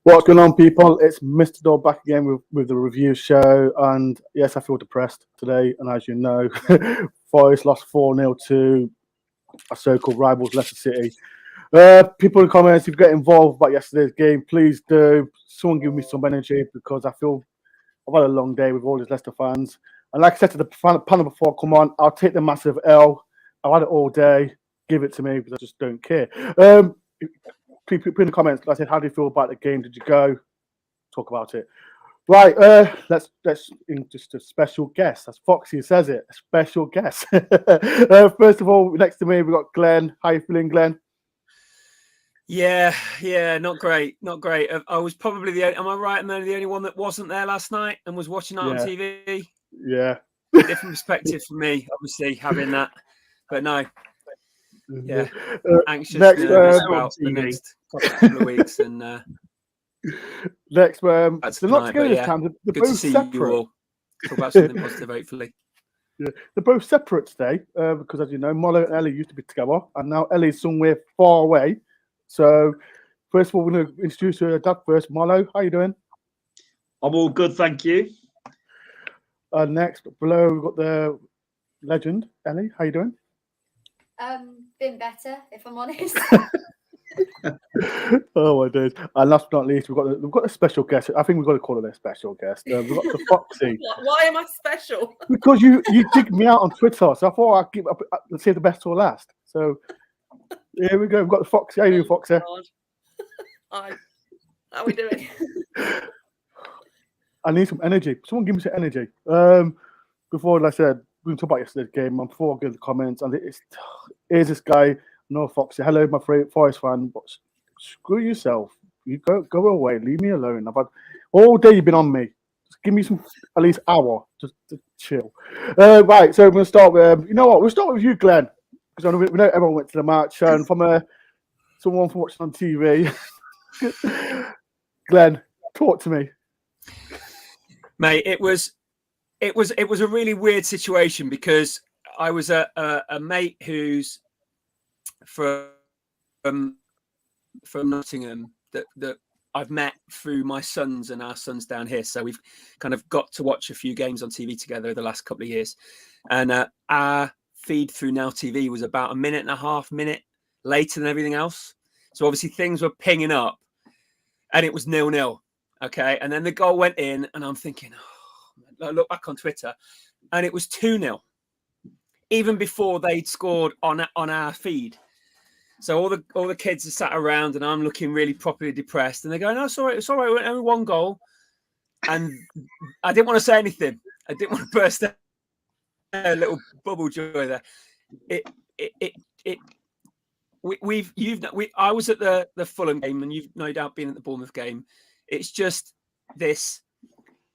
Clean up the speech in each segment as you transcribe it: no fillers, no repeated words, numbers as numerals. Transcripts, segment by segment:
What's going on, people? It's Mr. Door back again with the review show. And yes, I feel depressed today. And as you know, Forest lost 4-0 to our so-called rivals, Leicester City. People in the comments, if you get involved about yesterday's game, please do. Someone give me some energy because I feel I've had a long day with all these Leicester fans. And like I said to the panel before, come on, I'll take the massive L. I've had it all day. Give it to me because I just don't care. People in the comments, like I said, how do you feel about the game? Did you go? Talk about it. Right, let's just a special guest. As Foxy says it, a special guest. First of all, next to me, we've got Glenn. How you feeling, Glenn? Yeah, not great. I was probably am I right? I'm only the only one that wasn't there last night and was watching it on TV. Yeah. Different perspective for me, obviously, having that. But no. Yeah. Anxious about the next couple of weeks. And next, that's they're not together this time. They're good both to see separate. You all. Talk about something positive, hopefully. Yeah, they're both separate today because, as you know, Marlo and Ellie used to be together, and now Ellie's somewhere far away. So, first of all, we're going to introduce her dad first. Marlo, how you doing? I'm all good, thank you. Next, below, we've got the legend, Ellie. How you doing? Been better, if I'm honest. Oh my days! And last but not least, we've got a special guest. I think we've got to call it a special guest. We've got the Foxy. Why am I special? Because you digged me out on Twitter, so I thought I'd save the best till last. So here we go. We've got the Foxy. How you doing, Foxy? How are we doing? I need some energy. Someone give me some energy. Before, like I said, we can talk about yesterday's game. And before I get the comments, and here's this guy. No, Foxy. Hello, my favorite Forest fan. But screw yourself. You go away. Leave me alone. I've had all day. You've been on me. Just give me some at least hour. Just to chill. Right. So we're gonna start with. You know what? We'll start with you, Glenn, because we know everyone went to the match, and from someone from watching on TV. Glenn, talk to me, mate. It was a really weird situation because I was a mate who's from Nottingham that I've met through my sons and our sons down here. So we've kind of got to watch a few games on TV together the last couple of years. And our feed through Now TV was about a minute and a half later than everything else. So obviously things were pinging up and it was 0-0. Okay. And then the goal went in and I'm thinking, I look back on Twitter and it was 2-0 even before they'd scored on our feed. So all the kids are sat around and I'm looking really properly depressed and they're going, "Oh, it's all right. We went only one goal." And I didn't want to say anything. I didn't want to burst a little bubble joy there. I was at the Fulham game and you've no doubt been at the Bournemouth game. It's just this.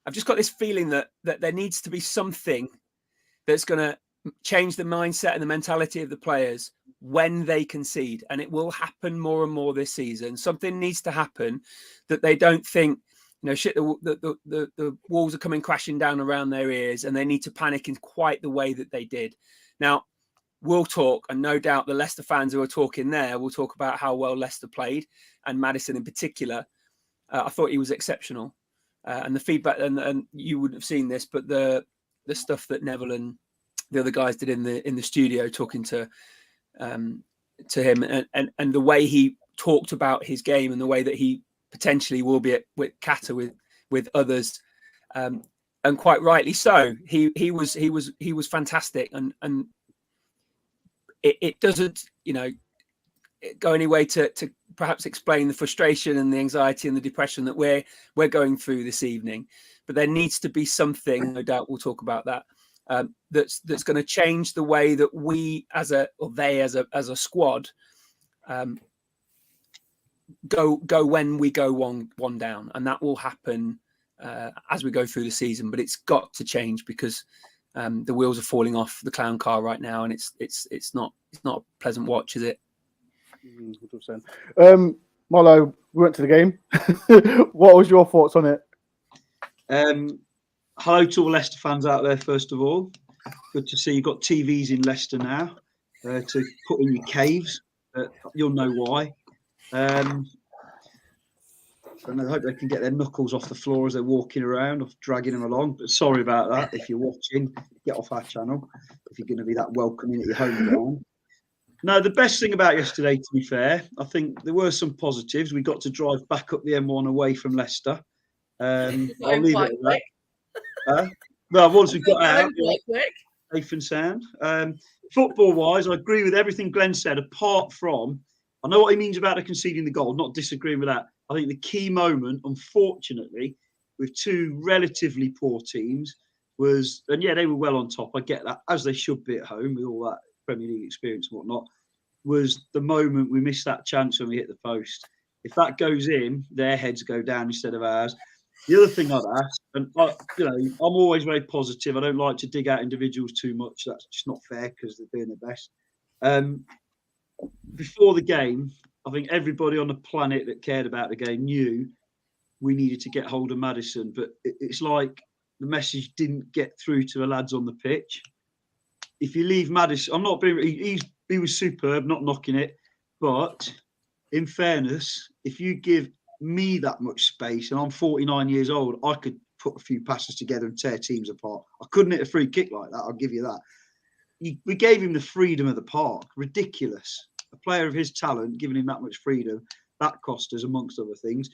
I've just got this feeling that there needs to be something that's going to change the mindset and the mentality of the players when they concede, and it will happen more and more this season. Something needs to happen that they don't think, shit, the walls are coming crashing down around their ears and they need to panic in quite the way that they did. Now, we'll talk, and no doubt the Leicester fans who are talking there will talk about how well Leicester played, and Maddison in particular. I thought he was exceptional. And the feedback, and you wouldn't have seen this, but the stuff that Neville and the other guys did in the studio talking to him and the way he talked about his game and the way that he potentially will be with Kata with others, and quite rightly so. He was fantastic, and it doesn't go any way to perhaps explain the frustration and the anxiety and the depression that we're going through this evening. But there needs to be something, no doubt we'll talk about that, that's going to change the way that we as a squad go when we go one down, and that will happen as we go through the season. But it's got to change because the wheels are falling off the clown car right now, and it's not a pleasant watch, is it? 100%. Marlo, we went to the game. What was your thoughts on it? Hello to all Leicester fans out there, first of all. Good to see you've got TVs in Leicester now to put in your caves. You'll know why. And I hope they can get their knuckles off the floor as they're walking around, or dragging them along. But sorry about that. If you're watching, get off our channel if you're going to be that welcoming at your home ground. No, the best thing about yesterday, to be fair, I think there were some positives. We got to drive back up the M1 away from Leicester. I'll leave it at that. Well, once we got out, safe and sound. Football-wise, I agree with everything Glenn said, apart from, I know what he means about conceding the goal, not disagreeing with that. I think the key moment, unfortunately, with two relatively poor teams was, and yeah, they were well on top, I get that, as they should be at home with all that Premier League experience and whatnot, was the moment we missed that chance when we hit the post. If that goes in, their heads go down instead of ours. The other thing I'd ask, and I'm always very positive. I don't like to dig out individuals too much. That's just not fair because they're doing their best. Before the game, I think everybody on the planet that cared about the game knew we needed to get hold of Maddison. But it's like the message didn't get through to the lads on the pitch. If you leave Maddison, I'm not being. He was superb, not knocking it. But in fairness, if you give me that much space, and I'm 49 years old, I could put a few passes together and tear teams apart. I couldn't hit a free kick like that, I'll give you that. We gave him the freedom of the park. Ridiculous. A player of his talent, giving him that much freedom, that cost us, amongst other things.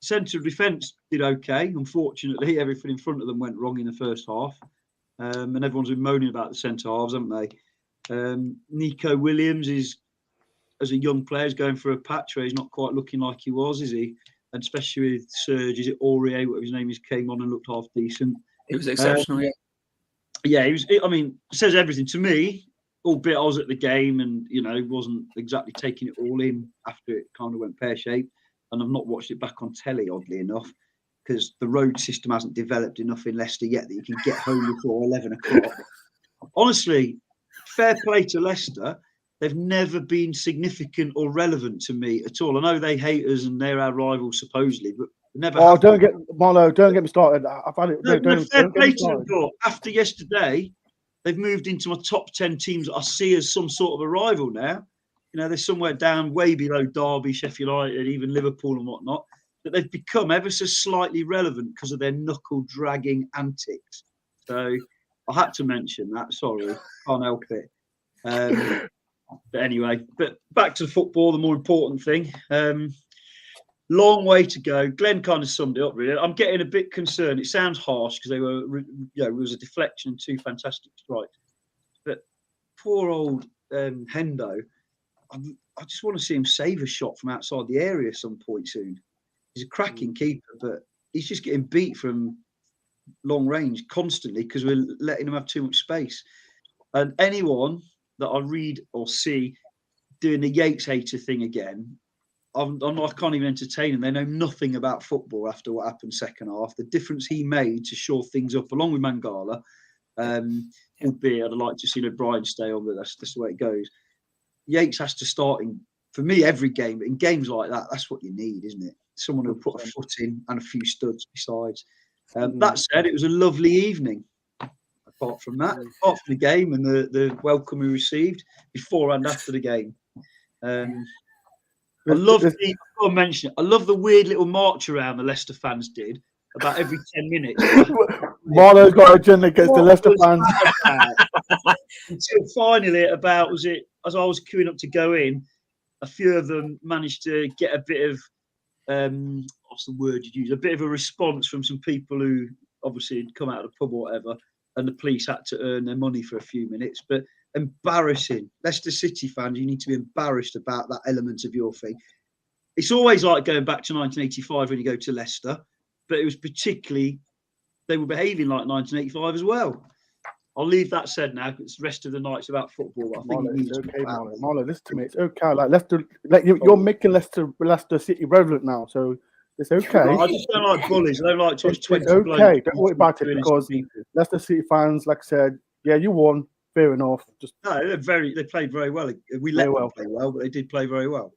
Centre of defence did okay. Unfortunately, everything in front of them went wrong in the first half. And everyone's been moaning about the centre halves, haven't they? Nico Williams is, as a young player, is going for a patch where he's not quite looking like he was, is he? And especially with Serge, is it Aurier, whatever his name is, came on and looked half decent. It was exceptional, yeah. Yeah, he was. I mean, it says everything to me. Albeit I was at the game and wasn't exactly taking it all in after it kind of went pear shaped. And I've not watched it back on telly, oddly enough, because the road system hasn't developed enough in Leicester yet that you can get home before 11 o'clock. Honestly, fair play to Leicester. They've never been significant or relevant to me at all. I know they hate us and they're our rivals supposedly, but never. Oh, don't get me started. I've had it. No, fair play to them. After yesterday, they've moved into my top 10 teams that I see as some sort of a rival now. They're somewhere down way below Derby, Sheffield United, even Liverpool and whatnot. But they've become ever so slightly relevant because of their knuckle-dragging antics. So I had to mention that. Sorry, can't help it. But anyway, back to the football, the more important thing. Long way to go. Glenn kind of summed it up, really. I'm getting a bit concerned. It sounds harsh because they were, it was a deflection and two fantastic strikes. But poor old Hendo, I just want to see him save a shot from outside the area at some point soon. He's a cracking keeper, but he's just getting beat from long range constantly because we're letting him have too much space. And anyone that I read or see doing the Yates hater thing again, I can't even entertain them. They know nothing about football after what happened second half. The difference he made to shore things up, along with Mangala, albeit I'd like to see O'Brien stay on, but that's the way it goes. Yates has to start for me, every game. But in games like that, that's what you need, isn't it? Someone who'll put a foot in and a few studs besides. That said, it was a lovely evening. Apart from that, apart from the game and the welcome we received before and after the game. I love the weird little march around the Leicester fans did about every 10 minutes. Marlo's got an agenda against the Leicester fans. Until finally, as I was queuing up to go in, a few of them managed to get a bit of, what's the word you'd use? A bit of a response from some people who obviously had come out of the pub or whatever, and the police had to earn their money for a few minutes. But embarrassing. Leicester City fans, you need to be embarrassed about that element of your thing. It's always like going back to 1985 when you go to Leicester, but it was particularly, they were behaving like 1985 as well. I'll leave that said now because the rest of the night's about football. I think it's okay, Marlo. Listen to me. It's okay. Like Leicester, you're making Leicester City relevant now, so it's okay. I just don't like bullies. I don't like to watch 20 It's okay. Don't worry about it because Leicester City fans, like I said, yeah, you won. Fair enough. They played very well. We let them play well, but they did play very well.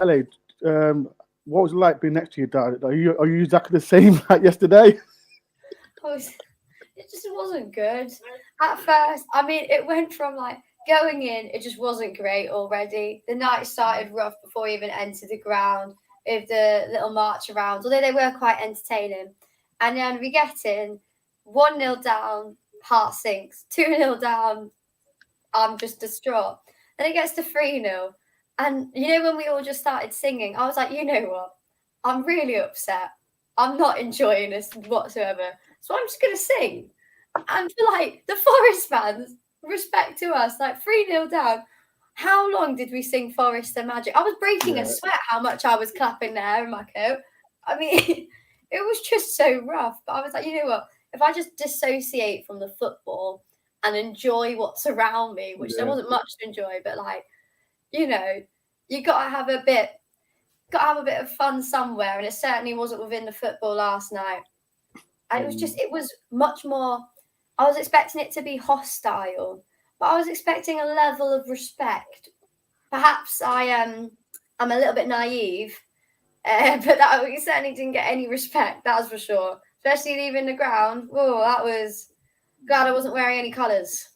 Ellie, what was it like being next to your dad? Are you exactly the same like yesterday? It just wasn't good. At first, I mean, it went from like going in, it just wasn't great already. The night started rough before we even entered the ground with the little march around, although they were quite entertaining. And then we get in 1-0 down, heart sinks, 2-0 down, I'm just distraught. Then it gets to 3-0. And you know, when we all just started singing, I was like, you know what? I'm really upset. I'm not enjoying this whatsoever. So I'm just going to sing. And for like the Forest fans, respect to us, like 3-0 down. How long did we sing Forest and Magic? I was breaking a sweat how much I was clapping there in my coat. I mean, it was just so rough. But I was like, you know what? If I just dissociate from the football and enjoy what's around me, which there wasn't much to enjoy, but like, you know, you got to have a bit of fun somewhere. And it certainly wasn't within the football last night. And it was much more, I was expecting it to be hostile, but I was expecting a level of respect. Perhaps I'm a little bit naive, but that we certainly didn't get any respect, that's for sure. Especially leaving the ground. Oh, that was, glad I wasn't wearing any colours.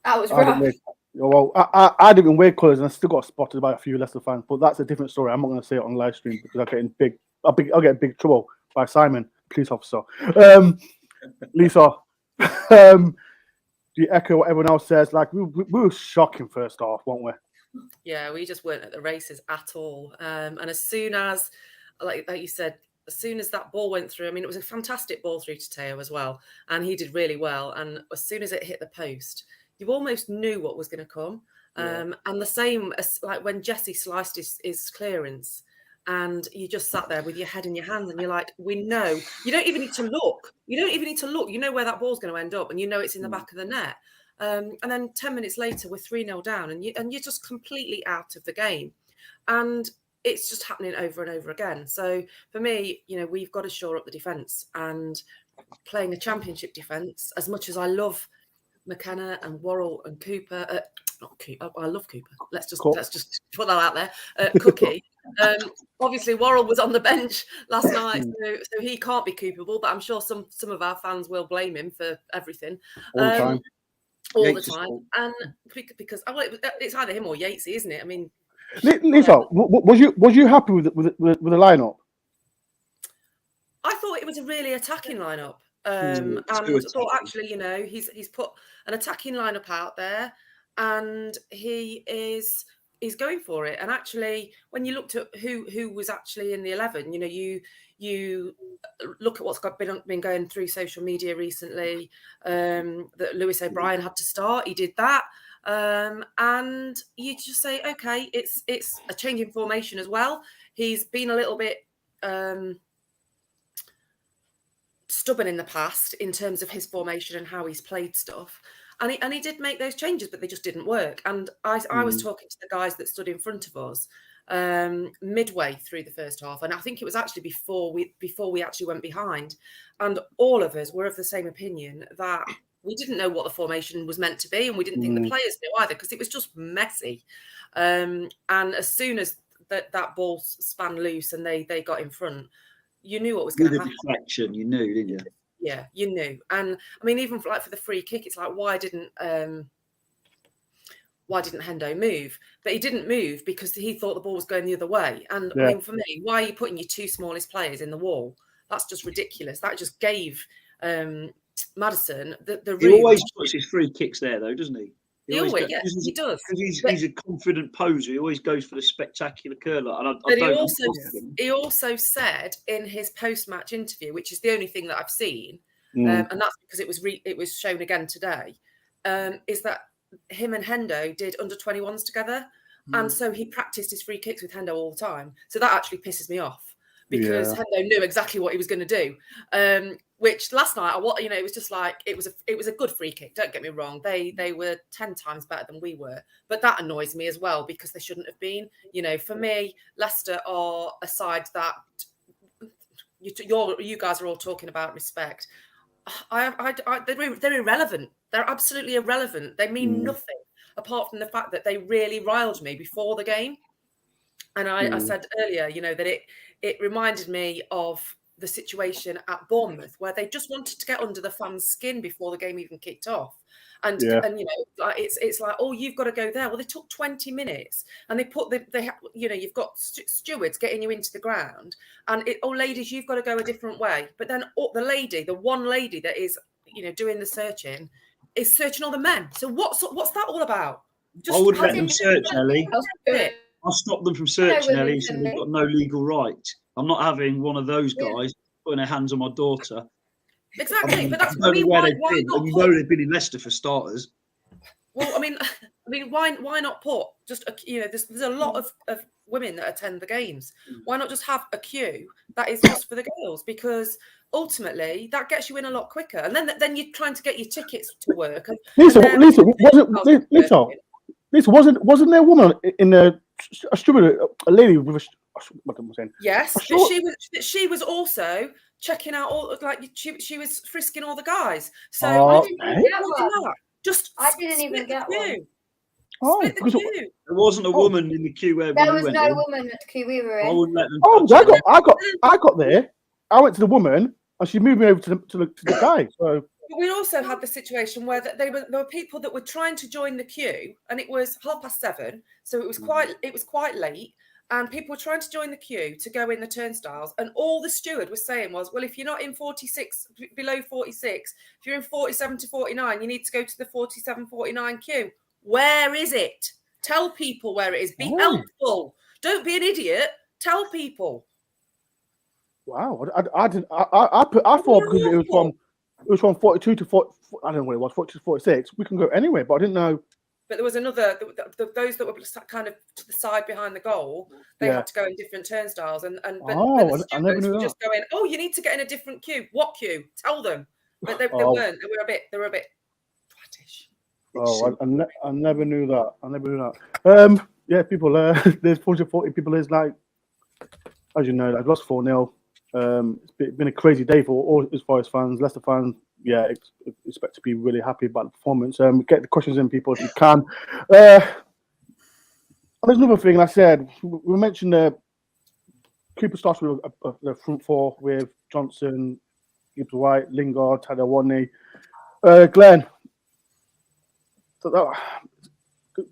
That was rough. I didn't wear colours and I still got spotted by a few Leicester fans, but that's a different story. I'm not going to say it on live stream because I'll get in big trouble by Simon, police officer. Lisa, do you echo what everyone else says? Like we were shocking first half, weren't we? Yeah, we just weren't at the races at all. And as soon as, like you said, as soon as that ball went through, I mean, it was a fantastic ball through to Teo as well, and he did really well. And as soon as it hit the post, you almost knew what was going to come. And the same as like when Jesse sliced his clearance, and you just sat there with your head in your hands, and you're like, we know. You don't even need to look. You don't even need to look. You know where that ball's going to end up, and you know it's in the back of the net. And then 10 minutes later, we're 3-0 down, and you're just completely out of the game. And it's just happening over and over again. So for me, you know, we've got to shore up the defence, and playing a championship defence, as much as I love McKenna and Worrell and Cooper, not Cooper, I love Cooper. Let's just put that out there. Cookie. Obviously, Worrell was on the bench last night, so he can't be Cooperable, but I'm sure some of our fans will blame him for everything. All the time. And because it's either him or Yatesy, isn't it? I mean, Lisa, was you happy with the lineup? I thought it was a really attacking lineup. And I thought, actually, you know, he's put an attacking lineup out there, and he's going for it. And actually, when you looked at who was actually in the 11, you know, you look at what's been going through social media recently, that Lewis O'Brien had to start. He did that. And you just say, okay, it's a change in formation as well. He's been a little bit stubborn in the past in terms of his formation and how he's played stuff. And he did make those changes, but they just didn't work. And I was talking to the guys that stood in front of us midway through the first half, and I think it was actually before we actually went behind, and all of us were of the same opinion that we didn't know what the formation was meant to be, and we didn't think the players knew either, because it was just messy. And as soon as that ball span loose and they got in front, you knew what was going to happen. Deflection, you knew, didn't you? Yeah, you knew. And I mean, even for the free kick, it's like, why didn't Hendo move? But he didn't move because he thought the ball was going the other way. And I mean, for me, why are you putting your two smallest players in the wall? That's just ridiculous. That just gave Maddison the room. He always puts his free kicks there, though, doesn't he? He does. Because he's a confident poser. He always goes for the spectacular curler. And he also said in his post-match interview, which is the only thing that I've seen, and that's because it was shown again today, is that him and Hendo did under 21s together, and so he practiced his free kicks with Hendo all the time. So that actually pisses me off, because Hendo knew exactly what he was going to do. Which last night, it was just like it was a good free kick. Don't get me wrong; they were 10 times better than we were, but that annoys me as well, because they shouldn't have been. You know, for me, Leicester are a side that you guys are all talking about respect. They're irrelevant. They're absolutely irrelevant. They mean nothing apart from the fact that they really riled me before the game. And I said earlier, you know, that it reminded me of the situation at Bournemouth where they just wanted to get under the fans' skin before the game even kicked off. And you know, like it's like, oh, you've got to go there. Well, they took 20 minutes, and they put you know, you've got stewards getting you into the ground, and ladies, you've got to go a different way. But then the one lady that is, you know, doing the searching is searching all the men. So what's that all about? I wouldn't let them search, Ellie. I'll stop them from searching, Ellie. So they've got no legal right. I'm not having one of those guys putting their hands on my daughter. Exactly, but that's I mean, where they've been. You know, they've been in Leicester for starters. Well, I mean, why not put just you know, there's a lot of women that attend the games. Why not just have a queue that is just for the girls? Because ultimately that gets you in a lot quicker, and then you're trying to get your tickets to work. Lisa, wasn't there a woman in a steward, a lady with what am I saying? Yes, but she was also checking out all, like, she was frisking all the guys. So I didn't even get one. Oh, because there wasn't a woman in the queue where there was we went no in. woman at the queue we were in. I wouldn't let them. Oh, I got there. I went to the woman, and she moved me over to the guy. So. But we also had the situation where there were people that were trying to join the queue, and it was 7:30, so it was quite late, and people were trying to join the queue to go in the turnstiles, and all the steward was saying was, well, if you're not in 46, below 46, if you're in 47 to 49, you need to go to the 47-49 queue. Where is it? Tell people where it is. Be helpful. Don't be an idiot. Tell people. Wow, I didn't. I thought because it was from 42 to 40. I don't know what it was, 42 to 46. We can go anywhere, but I didn't know. But there was another. Those that were kind of to the side behind the goal, they had to go in different turnstiles, but the stewards were just going, "Oh, you need to get in a different queue. What queue? Tell them." But they weren't. They were a bit twattish. Oh, I never knew that. Yeah, people. There's 40 people. Is like, as you know, I've lost 4-0. It's been a crazy day for all as far as fans, Leicester fans. Yeah, expect to be really happy about the performance. Get the questions in, people, if you can. There's another thing I said. We mentioned Cooper starts with the front four with Johnson, Gibbs White, Lingard, Tadawani, Glenn. So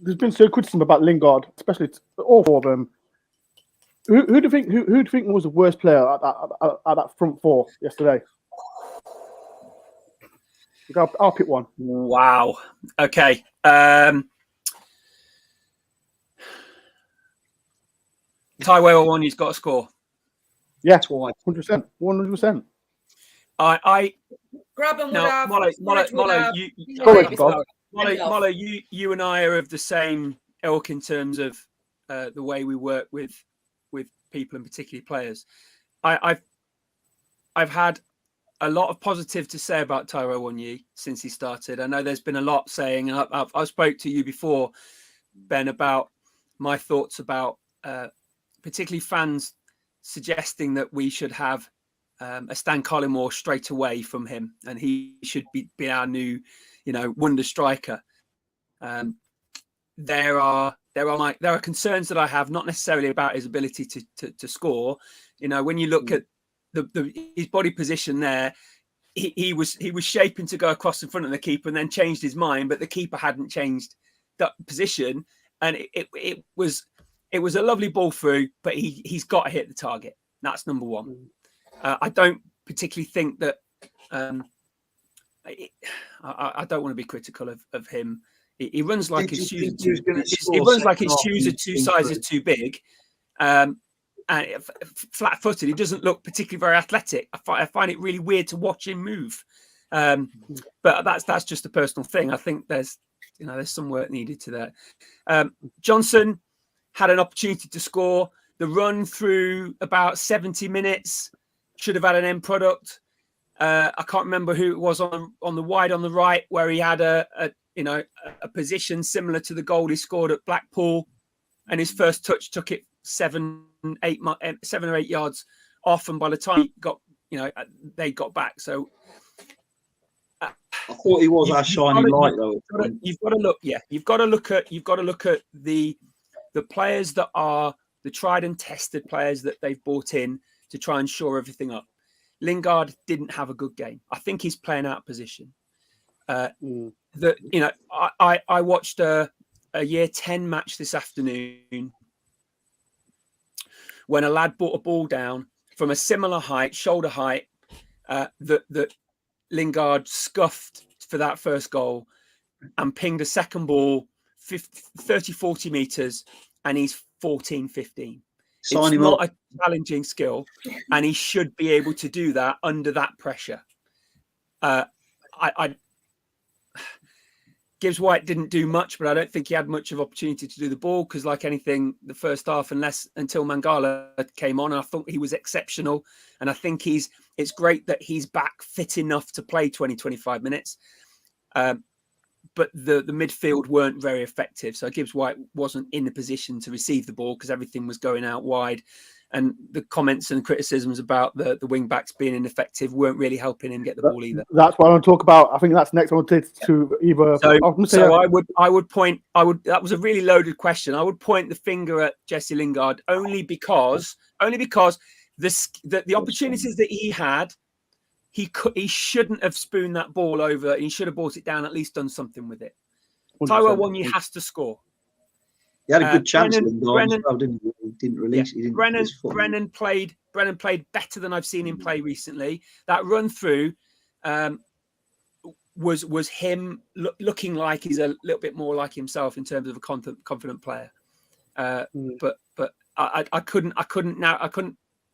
there's been so criticism about Lingard, especially all four of them. Who do you think? Who do you think was the worst player at that front four yesterday? I'll pick one. Wow. Okay. Taiwo Awoniyi's got a score. Yeah, 100%. I grab them. now, Marlo, you and I are of the same ilk in terms of the way we work with people and particularly players. I've had a lot of positive to say about Taiwo Awoniyi since he started. I know there's been a lot saying, and I've spoke to you before, Ben, about my thoughts about particularly fans suggesting that we should have a Stan Collymore straight away from him, and he should be our new, wonder striker. There are concerns that I have, not necessarily about his ability to score. When you look at his body position there, he was shaping to go across in front of the keeper and then changed his mind, but the keeper hadn't changed that position, and it was a lovely ball through, but he's got to hit the target. That's number one. I don't particularly think that I don't want to be critical of him. He runs like his shoes. He runs like his shoes are 2 sizes too big, and flat-footed. He doesn't look particularly very athletic. I find it really weird to watch him move. But that's just a personal thing. I think there's some work needed to that. Johnson had an opportunity to score. The run through about 70 minutes should have had an end product. I can't remember who it was on the wide on the right where he had a position similar to the goal he scored at Blackpool, and his first touch took it 7 or 8 yards off, and by the time he got, they got back. So I thought he was our shining light, though. You've got to look at the players that are the tried and tested players that they've brought in to try and shore everything up. Lingard didn't have a good game. I think he's playing out of position. I watched a year 10 match this afternoon when a lad brought a ball down from a similar height, shoulder height, that Lingard scuffed for that first goal and pinged a second ball 30, 40 metres, and he's 14, 15. It's not a challenging skill, and he should be able to do that under that pressure. Gibbs White didn't do much, but I don't think he had much of opportunity to do the ball because, like anything, the first half, until Mangala came on, I thought he was exceptional, and I think it's great that he's back fit enough to play 20, 25 minutes. But the midfield weren't very effective. So Gibbs White wasn't in the position to receive the ball because everything was going out wide. And the comments and criticisms about the wing backs being ineffective weren't really helping him get the ball either. That's what I want to talk about. I think that's next. I want to either. I would point. That was a really loaded question. I would point the finger at Jesse Lingard only because the opportunities that he had, he shouldn't have spooned that ball over. He should have brought it down, at least done something with it. 100%. Taiwo Awoniyi has to score. He had a good chance. Didn't release. Yeah. Brennan played better than I've seen him play recently. That run through was him looking like he's a little bit more like himself in terms of a confident player. But I couldn't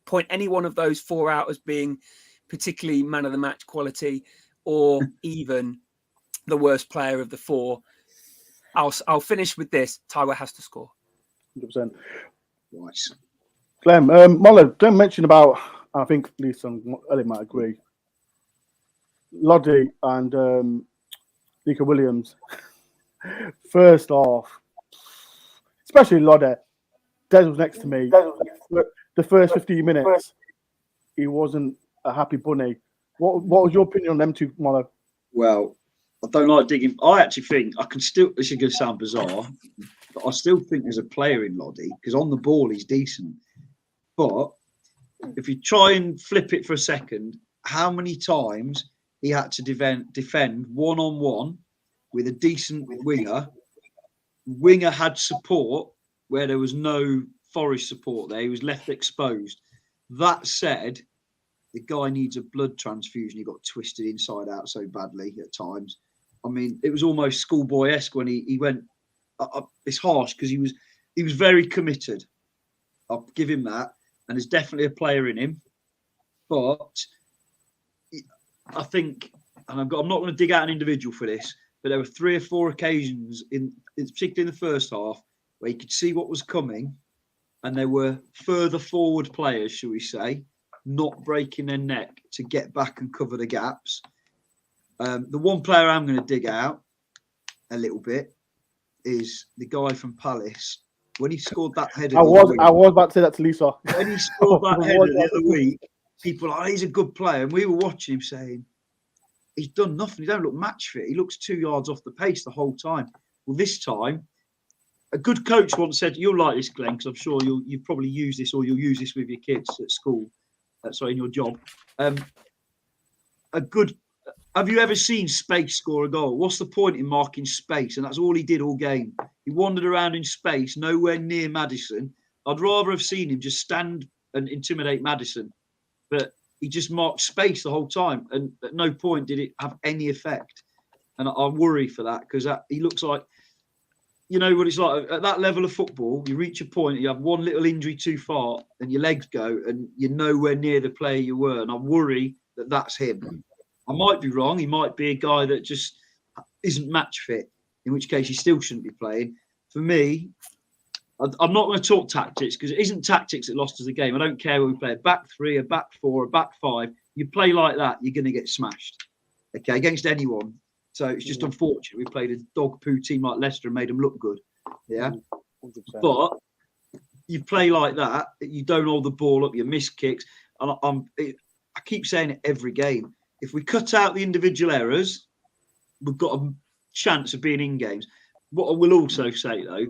point any one of those four out as being particularly man of the match quality, or even the worst player of the four. I'll finish with this. Taiwo has to score. 100%. Nice. Glenn, Marlo, don't mention about, I think Lisa and Ellie might agree, Loddy and Nico Williams. First off, especially Loddy, Des was next to me. The first 15 minutes, he wasn't a happy bunny. What was your opinion on them two, Marlo? Well, I don't like digging. I actually think this is going to sound bizarre, but I still think there's a player in Loddy because on the ball he's decent. But if you try and flip it for a second, how many times he had to defend one-on-one with a decent winger? Winger had support where there was no Forest support there. He was left exposed. That said, the guy needs a blood transfusion. He got twisted inside out so badly at times. I mean, it was almost schoolboy-esque when he went. It's harsh because he was very committed. I'll give him that, and there's definitely a player in him. But I think, and I'm not going to dig out an individual for this, but there were 3 or 4 occasions, particularly in the first half, where you could see what was coming, and there were further forward players, shall we say, not breaking their neck to get back and cover the gaps. The one player I'm going to dig out a little bit is the guy from Palace. When he scored that header, I was about to say that to Lisa. When he scored that header the other week, people are like, he's a good player. And we were watching him saying, he's done nothing. He don't look match fit. He looks 2 yards off the pace the whole time. Well, this time, a good coach once said, you'll like this, Glenn, because I'm sure you've probably used this or you'll use this with your kids at school. In your job. Have you ever seen Space score a goal? What's the point in marking Space? And that's all he did all game. He wandered around in space, nowhere near Maddison. I'd rather have seen him just stand and intimidate Maddison. But he just marked Space the whole time. And at no point did it have any effect. And I worry for that because he looks like, you know what it's like at that level of football, you reach a point, you have one little injury too far and your legs go and you're nowhere near the player you were. And I worry that that's him. I might be wrong. He might be a guy that just isn't match fit, in which case he still shouldn't be playing. For me, I'm not going to talk tactics because it isn't tactics that lost us the game. I don't care whether we play a back 3, a back 4, a back 5. You play like that, you're going to get smashed, okay, against anyone. So it's just unfortunate we played a dog poo team like Leicester and made them look good. Yeah. 100%. But you play like that, you don't hold the ball up, you miss kicks. And I keep saying it every game. If we cut out the individual errors, we've got a chance of being in games. What I will also say, though,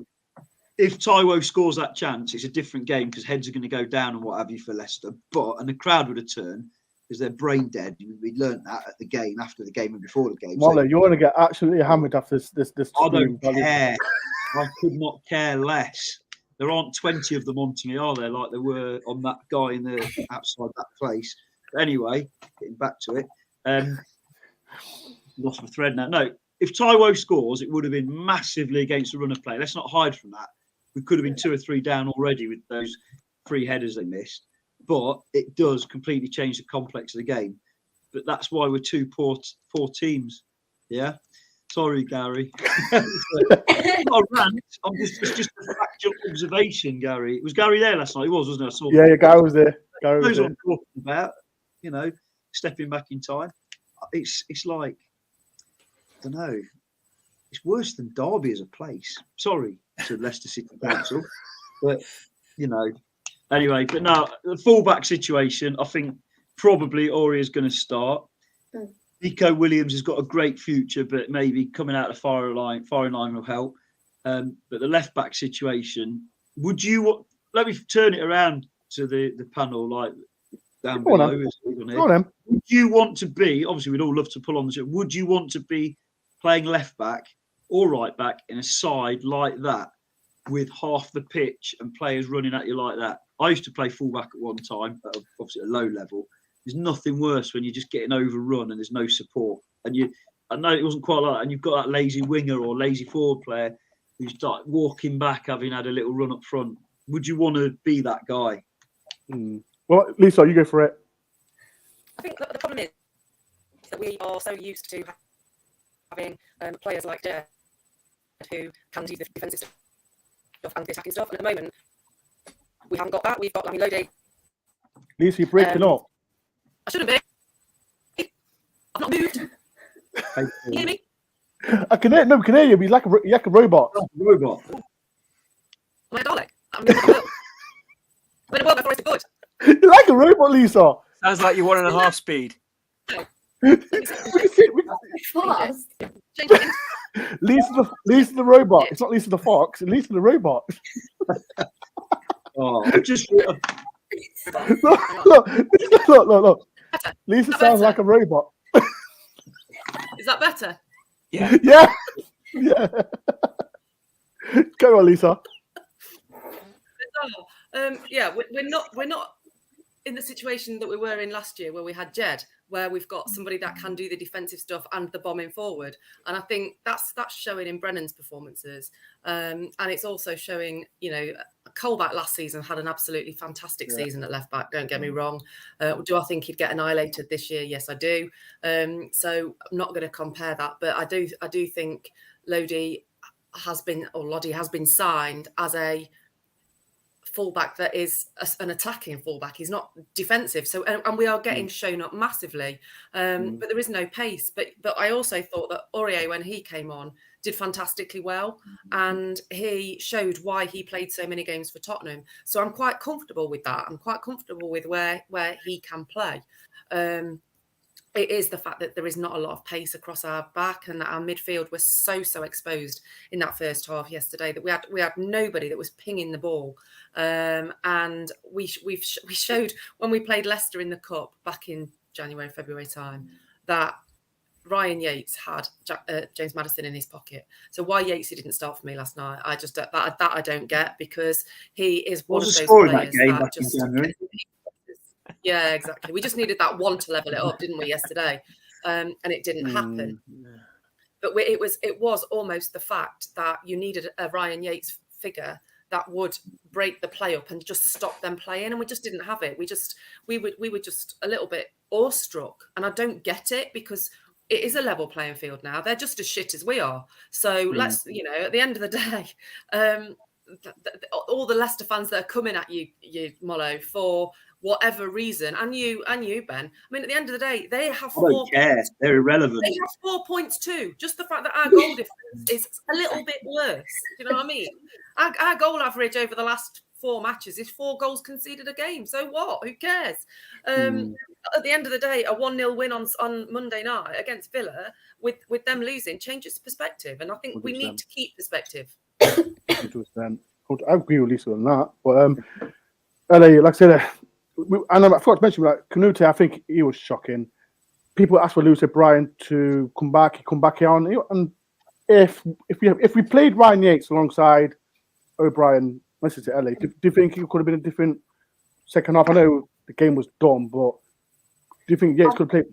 if Taiwo scores that chance, it's a different game because heads are going to go down and what have you for Leicester. And the crowd would have turned. because they're brain dead. We learned that at the game, after the game, and before the game. Marlo, you're going to get absolutely hammered after this. I don't care. I could not care less. There aren't 20 of them onto me, are there? Like there were on that guy in the outside that place. But anyway, getting back to it. Lost my thread now. No, if Taiwo scores, it would have been massively against the run of play. Let's not hide from that. We could have been 2 or 3 down already with those 3 headers they missed. But it does completely change the complex of the game. But that's why we're 2 poor teams. Yeah. Sorry, Gary. Not a rant. It's just a factual observation, Gary. Was Gary there last night? He was, wasn't he? Yeah, Gary was there. Gary knows what I'm talking about. You know, stepping back in time. It's like, I don't know. It's worse than Derby as a place. Sorry to Leicester City Council, but you know. Anyway, but no, the fullback situation. I think probably Ori is going to start. Nico Williams has got a great future, but maybe coming out of the firing line will help. But the left back situation, would you? Let me turn it around to the panel, like down below. Would you want to be? Obviously, we'd all love to pull on the show. Would you want to be playing left back or right back in a side like that, with half the pitch and players running at you like that? I used to play fullback at one time, obviously at a low level. There's nothing worse when you're just getting overrun and there's no support. And I know it wasn't quite like that. And you've got that lazy winger or lazy forward player who's like walking back, having had a little run up front. Would you want to be that guy? Well, Lisa, you go for it. I think the problem is that we are so used to having players like Dare who can do the defensive stuff and the attacking stuff. And at the moment, we haven't got that. We've got, Lodi. Lisa, you're breaking up. I shouldn't be. I've not moved. Can you hear me? I can hear. No, we can hear you. But you're like a robot. Robot. Am I a Dalek? I'm in a world where Forest are good. You're like a robot, Lisa. Sounds like you're 1.5 speed. Fast. Lisa the robot. It's not Lisa the fox. It's Lisa the robot. Oh, just look. Lisa sounds like a robot. Is that better? Yeah. Yeah. Go on, Lisa. We're not in the situation that we were in last year, where we had Jed, where we've got somebody that can do the defensive stuff and the bombing forward. And I think that's showing in Brennan's performances. And it's also showing, Colback last season had an absolutely fantastic season at left back. Don't get me wrong. Do I think he'd get annihilated this year? Yes, I do. So I'm not going to compare that, but I do think Lodi has been signed as a fullback that is an attacking fullback. He's not defensive. So, and we are getting shown up massively, but there is no pace. But I also thought that Aurier, when he came on, did fantastically well, and he showed why he played so many games for Tottenham. So I'm quite comfortable with that. I'm quite comfortable with where he can play. It is the fact that there is not a lot of pace across our back, and that our midfield was so exposed in that first half yesterday that we had nobody that was pinging the ball. And we showed when we played Leicester in the Cup back in January, February time, that Ryan Yates had James Maddison in his pocket. So why Yatesy didn't start for me last night, I just that I don't get, because he is one of those players that just. Yeah, exactly. We just needed that one to level it up, didn't we, yesterday? And it didn't happen. But it was almost the fact that you needed a Ryan Yates figure that would break the play up and just stop them playing, and we just didn't have it. We were just a little bit awestruck, and I don't get it, because it is a level playing field now. They're just as shit as we are. So let's, at the end of the day, all the Leicester fans that are coming at you Marlo, for whatever reason, and you, Ben. I mean, at the end of the day, they have 4 points. They're irrelevant. They have 4 points too. Just the fact that our goal difference is a little bit worse. Do you know what I mean? Our goal average over the last 4 matches is 4 goals conceded a game. So what? Who cares? At the end of the day, a 1-0 win on Monday night against Villa, with them losing, changes perspective. And I think 100%. We need to keep perspective. 100%. I agree with Lisa on that. But LA, like I said, and I forgot to mention, like Canute, I think he was shocking. People asked for Lewis O'Brien to come back. He come back here on, and if we played Ryan Yates alongside O'Brien, listen to Ellie, do you think it could have been a different second half? I know the game was done, but do you think Yates could have played?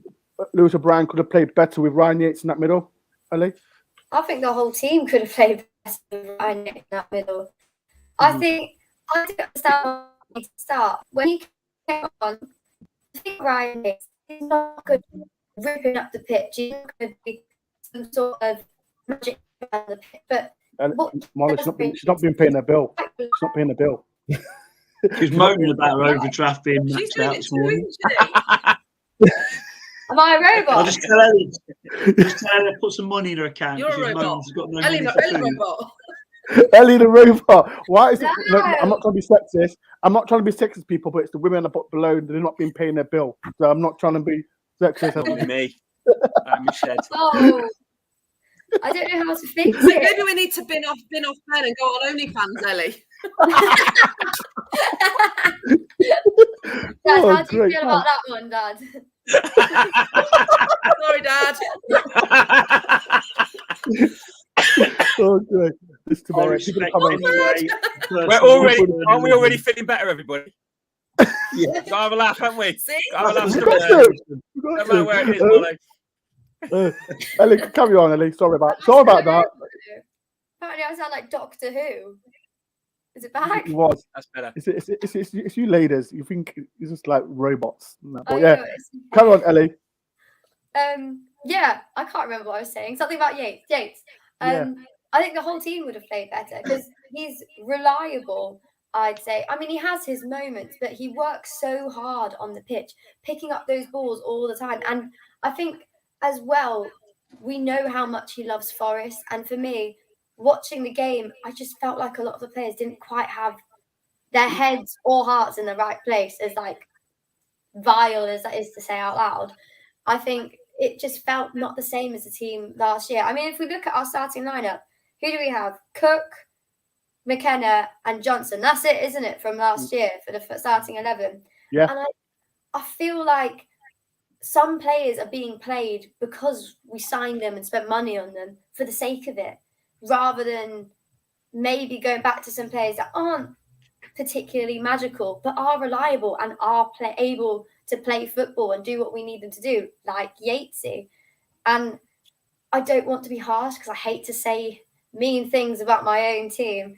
Lewis O'Brien could have played better with Ryan Yates in that middle, Ellie? I think the whole team could have played better with Ryan Yates in that middle. I think I didn't understand why he start when he came on. I think Ryan Yates is not good ripping up the pitch. He's not going to be some sort of magic around the pitch. But Marlo, she's not been paying her bill. She's not paying the bill. She's moaning about her overdraft being She's maxed doing out it this too, morning. isn't she? am I a robot? I'll just tell her to put some money in her account. You're a She's robot. moaning she's got no Ellie, money for Ellie food. robot. Ellie the robot. Why is it? No. I'm not trying to be sexist. I'm not trying to be sexist, people, but it's the women below. They're not being paying their bill. So I'm not trying to be sexist. Only me. I'm shed. Oh, I don't know how to fix Maybe it. we need to bin off Ben and go on OnlyFans, Ellie. Dad, Oh, how do you great. feel about that one, Dad? Sorry, Dad. Okay. This I today. respect People come anyway. Aren't we already feeling better, everybody? Yeah. Go have a laugh, haven't we? See? Go have a laugh. We've got No to. We've got matter where it is, Marlo. Ellie, carry on, Ellie. Sorry about that. Apparently, I sound like Doctor Who. Is it back? It was. That's better. It's you ladies. You think it's just like robots. But I yeah, know it's- carry on, Ellie. Yeah, I can't remember what I was saying. Something about Yates. Yeah. I think the whole team would have played better because he's reliable, I'd say. I mean, he has his moments, but he works so hard on the pitch, picking up those balls all the time. And I think as well, we know how much he loves Forest. And for me, watching the game, I just felt like a lot of the players didn't quite have their heads or hearts in the right place, as like vile as that is to say out loud. I think it just felt not the same as the team last year. I mean, if we look at our starting lineup, who do we have? Cook, McKenna, and Johnson. That's it, isn't it, from last year for the starting 11? Yeah. And I feel like some players are being played because we signed them and spent money on them for the sake of it, rather than maybe going back to some players that aren't particularly magical, but are reliable and are able to play football and do what we need them to do, like Yatesy. And I don't want to be harsh because I hate to say mean things about my own team,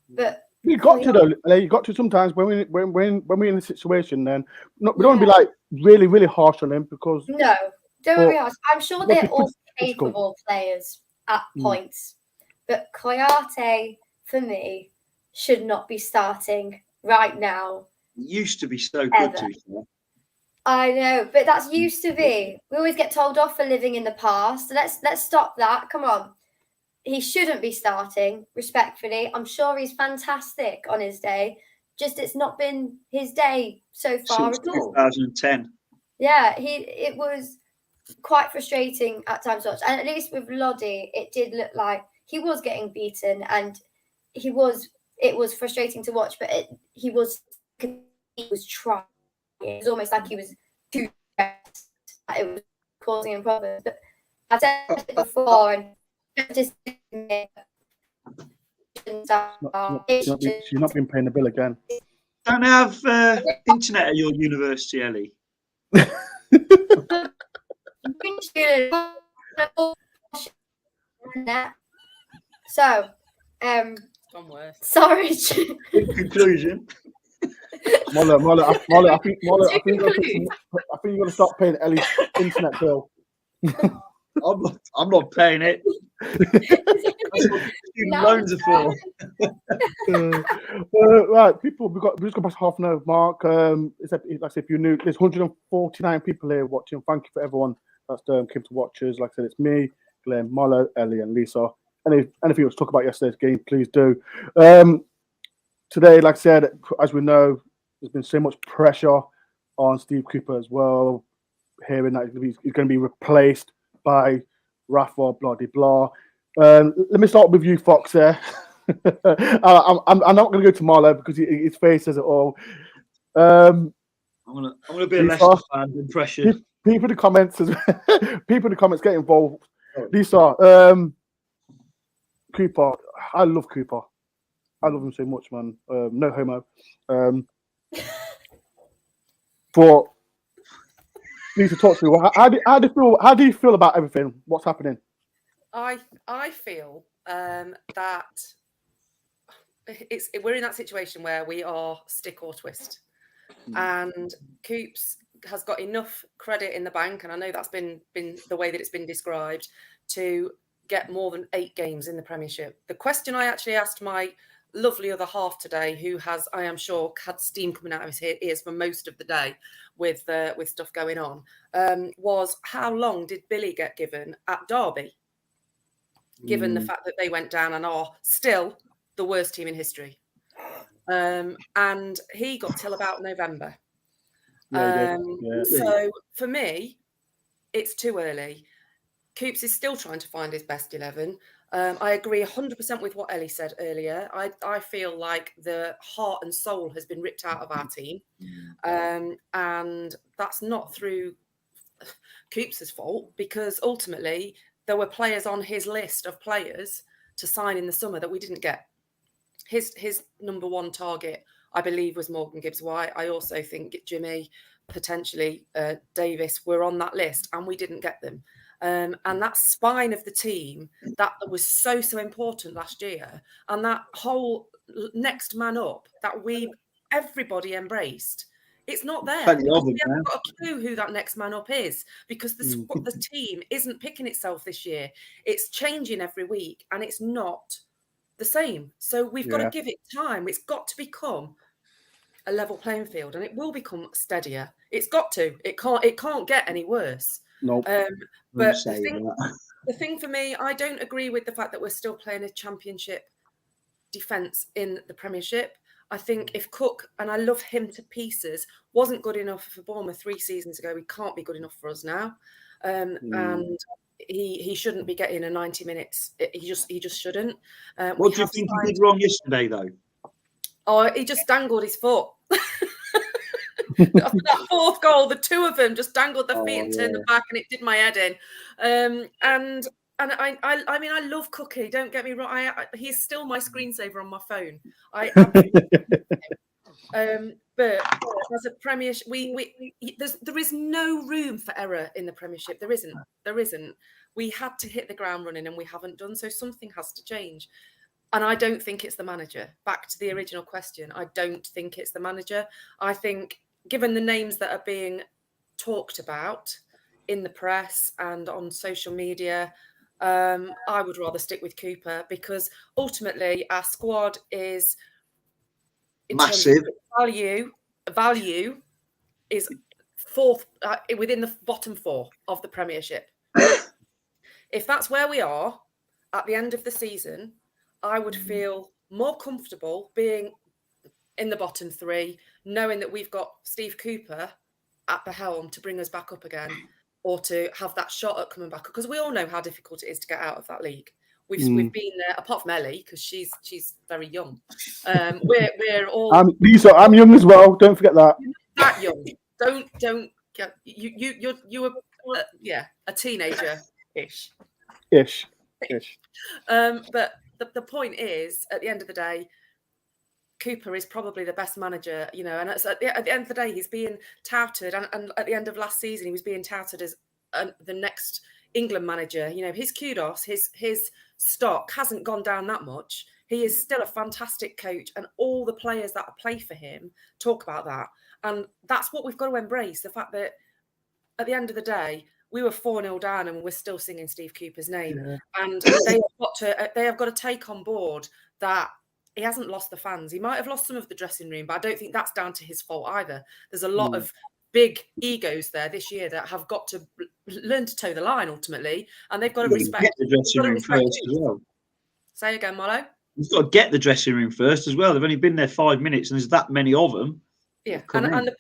but You got to though. Like, you got to sometimes when we're in a situation. Then we don't want to be like really really harsh on them because no, don't be harsh. I'm sure they're all difficult. capable players at points, but Koyate for me should not be starting right now. It used to be so Ever. good to be fair. I know, but that's used to be. We always get told off for living in the past. So let's stop that. Come on. He shouldn't be starting, respectfully. I'm sure he's fantastic on his day. Just it's not been his day so far Since at all. 2010. Yeah, it was quite frustrating at times to watch. And at least with Loddy, it did look like he was getting beaten and it was frustrating to watch, but he was trying. It was almost like he was too stressed. It was causing him problems. But I've said it before, and just she's not been paying the bill again. Don't have internet at your university, Ellie. So, Gone worse. sorry. In conclusion, Marlo, I think you're gonna stop paying Ellie's internet bill. I'm not paying it. That's what student loans are for. Right, people, we've just got past half an hour mark. Like I said, if you're new, there's 149 people here watching. Thank you for everyone that's came to watch us. Like I said, it's me, Glenn, Marlo, Ellie, and Lisa. Anything you want to talk about yesterday's game, please do. Today, like I said, as we know, there's been so much pressure on Steve Cooper as well, hearing that he's going to be replaced by Rafa, blah, blah, blah. Let me start with you, Fox, there. I'm not going to go to Marlo because his face says it all. I'm gonna be a Lisa, Leicester fan. Impression. People in the comments, people in the comments get involved. Oh. Lisa, Cooper, I love Cooper. I love him so much, man. No homo. But Lisa, talk to me. How do you feel about everything? What's happening? I feel that we're in that situation where we are stick or twist, and Coops has got enough credit in the bank, and I know that's been the way that it's been described, to get more than 8 games in the Premiership. The question I actually asked my lovely other half today, who has, I am sure, had steam coming out of his ears for most of the day with stuff going on, was how long did Billy get given at Derby, given the fact that they went down and are still the worst team in history. And he got till about November. So for me, it's too early. Coops is still trying to find his best 11. I agree 100% with what Ellie said earlier. I feel like the heart and soul has been ripped out of our team. And that's not through Coops' fault, because ultimately there were players on his list of players to sign in the summer that we didn't get. His number one target, I believe, was Morgan Gibbs-White. I also think Jimmy, potentially Davis, were on that list and we didn't get them. And that spine of the team that was so important last year, and that whole next man up that everybody embraced, it's not there. We haven't got a clue who that next man up is, because the team isn't picking itself this year. It's changing every week and it's not the same. So we've got to give it time. It's got to become a level playing field, and it will become steadier. It's got to. It can't get any worse. Nope. But the thing for me, I don't agree with the fact that we're still playing a championship defence in the Premiership. I think if Cook, and I love him to pieces, wasn't good enough for Bournemouth 3 seasons ago, he can't be good enough for us now. And he shouldn't be getting a 90 minutes. He just shouldn't. What do you think he did wrong yesterday, though? Oh, he just dangled his foot. After that 4th goal, the 2 of them just dangled their feet and turned them back, and it did my head in. And I mean, I love Cookie. Don't get me wrong. He's still my screensaver on my phone. But as a Premiership, there is no room for error in the Premiership. There isn't. We had to hit the ground running, and we haven't done. So something has to change. And I don't think it's the manager. Back to the original question, I don't think it's the manager. I think, given the names that are being talked about in the press and on social media, I would rather stick with Cooper, because ultimately our squad is massive. Value is 4th within the bottom 4 of the Premiership. If that's where we are at the end of the season, I would feel more comfortable being in the bottom 3, knowing that we've got Steve Cooper at the helm to bring us back up again, or to have that shot at coming back, because we all know how difficult it is to get out of that league. We've been there, apart from Ellie, because she's very young. We're all. Lisa, I'm young as well. Don't forget that. That young. Don't. You were a teenager-ish. Ish. But the point is, at the end of the day, Cooper is probably the best manager, and at the end of the day, he's being touted, and at the end of last season, he was being touted as the next England manager. His kudos, his stock hasn't gone down that much. He is still a fantastic coach, and all the players that play for him talk about that. And that's what we've got to embrace, the fact that at the end of the day, we were 4-0 down and we're still singing Steve Cooper's name. Yeah. And they have got to take on board that he hasn't lost the fans. He might have lost some of the dressing room, but I don't think that's down to his fault either. There's a lot of big egos there this year that have got to learn to toe the line ultimately, and they've got to respect. Get the dressing room first as well. Say again, Marlo. You've got to get the dressing room first as well. They've only been there 5 minutes, and there's that many of them. Yeah, come in. and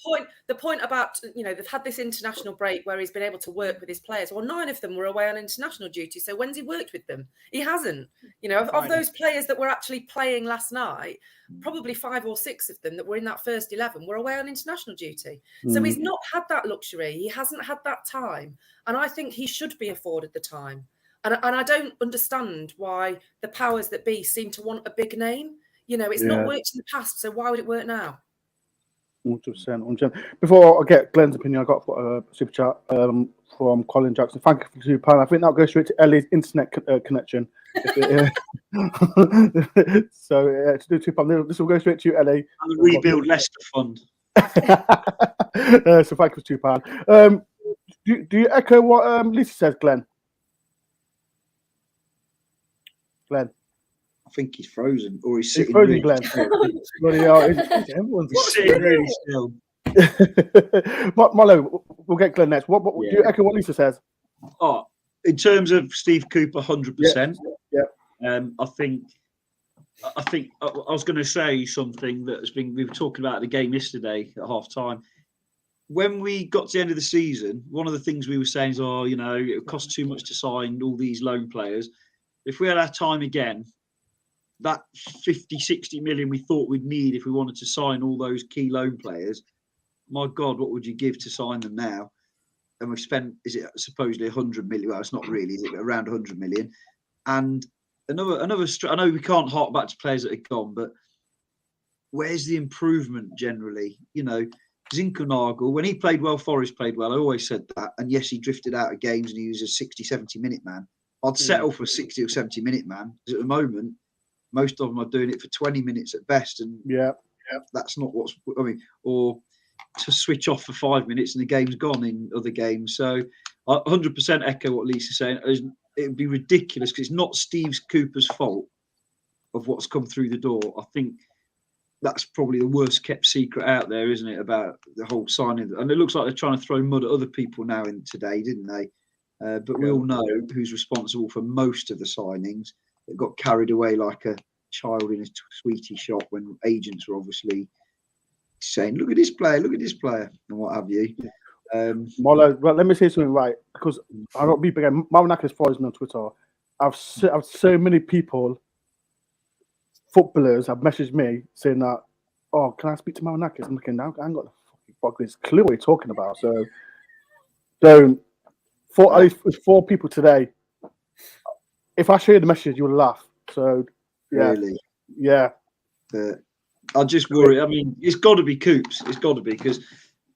the point about, they've had this international break where he's been able to work with his players. Well, 9 of them were away on international duty. So when's he worked with them? He hasn't. Of those players that were actually playing last night, probably 5 or 6 of them that were in that first 11 were away on international duty. So he's not had that luxury. He hasn't had that time. And I think he should be afforded the time. And I don't understand why the powers that be seem to want a big name. It's not worked in the past. So why would it work now? 100%. Before I get Glenn's opinion, I got a super chat from Colin Jackson. Thank you for £2. I think that'll go straight to Ellie's internet connection. So to do £2, this will go straight to you, Ellie. And the Rebuild Leicester Fund. So thank you for £2. Do you echo what Lisa says, Glenn? Glenn? I think he's frozen, or he's sitting. He's frozen, really Glenn. Everyone's sitting really still. Marlo, we'll get Glenn next. What do you echo what Lisa says? Oh, in terms of Steve Cooper, 100%. Yeah. I think I was going to say something we were talking about the game yesterday at half time. When we got to the end of the season, one of the things we were saying is, it costs too much to sign all these loan players. If we had our time again, that 50, 60 million we thought we'd need if we wanted to sign all those key loan players, my God, what would you give to sign them now? And we've spent, is it supposedly 100 million? Well, it's not really, is it? Around 100 million. And another. I know we can't hark back to players that are gone, but where's the improvement generally? Zinkernagel, when he played well, Forest played well. I always said that. And yes, he drifted out of games and he was a 60, 70 minute man. I'd settle for a 60 or 70 minute man, because at the moment, most of them are doing it for 20 minutes at best. And that's not or to switch off for 5 minutes and the game's gone in other games. So I 100% echo what Lisa's saying. It would be ridiculous, because it's not Steve Cooper's fault of what's come through the door. I think that's probably the worst kept secret out there, isn't it, about the whole signing? And it looks like they're trying to throw mud at other people now in today, didn't they? But we all know who's responsible for most of the signings that got carried away like a child in a sweetie shop when agents were obviously saying, look at this player, and what have you. Marlo, well, let me say something right, because I don't be again. Maranaka's following me on Twitter. I've so many people, footballers, have messaged me saying that, oh, can I speak to Maranaka? I'm looking now, I ain't got the fucking clue what you're talking about. So don't. At least 4 people today. If I show you the message, you'll laugh. So yeah, really, yeah. But I just worry. I mean, it's got to be Coops. It's got to be, because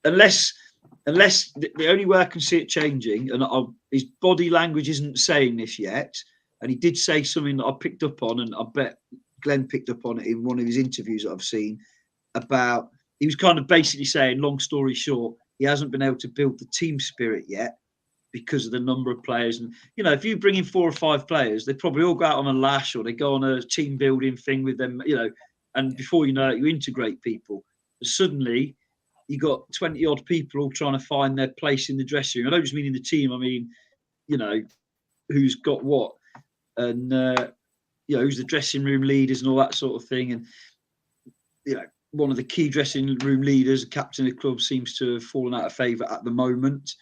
unless the only way I can see it changing, and his body language isn't saying this yet, and he did say something that I picked up on, and I bet Glenn picked up on it in one of his interviews that I've seen, about he was kind of basically saying, long story short, he hasn't been able to build the team spirit yet because of the number of players. And if you bring in 4 or 5 players, they probably all go out on a lash, or they go on a team building thing with them, and before you know it, you integrate people. But suddenly you got 20 odd people all trying to find their place in the dressing room. I don't just mean in the team, I mean, who's got what, and who's the dressing room leaders and all that sort of thing. And one of the key dressing room leaders, captain of the club, seems to have fallen out of favour at the moment.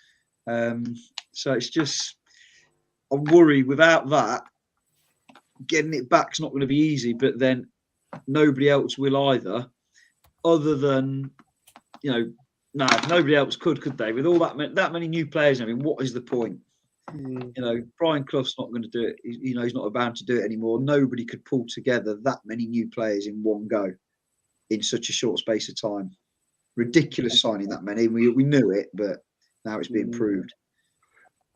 So it's just, I worry without that, getting it back's not going to be easy. But then nobody else will either, other than, nobody else could they? With all that many new players, I mean, what is the point? Brian Clough's not going to do it. He's not about to do it anymore. Nobody could pull together that many new players in one go in such a short space of time. Ridiculous signing that many. We knew it, but now it's being proved.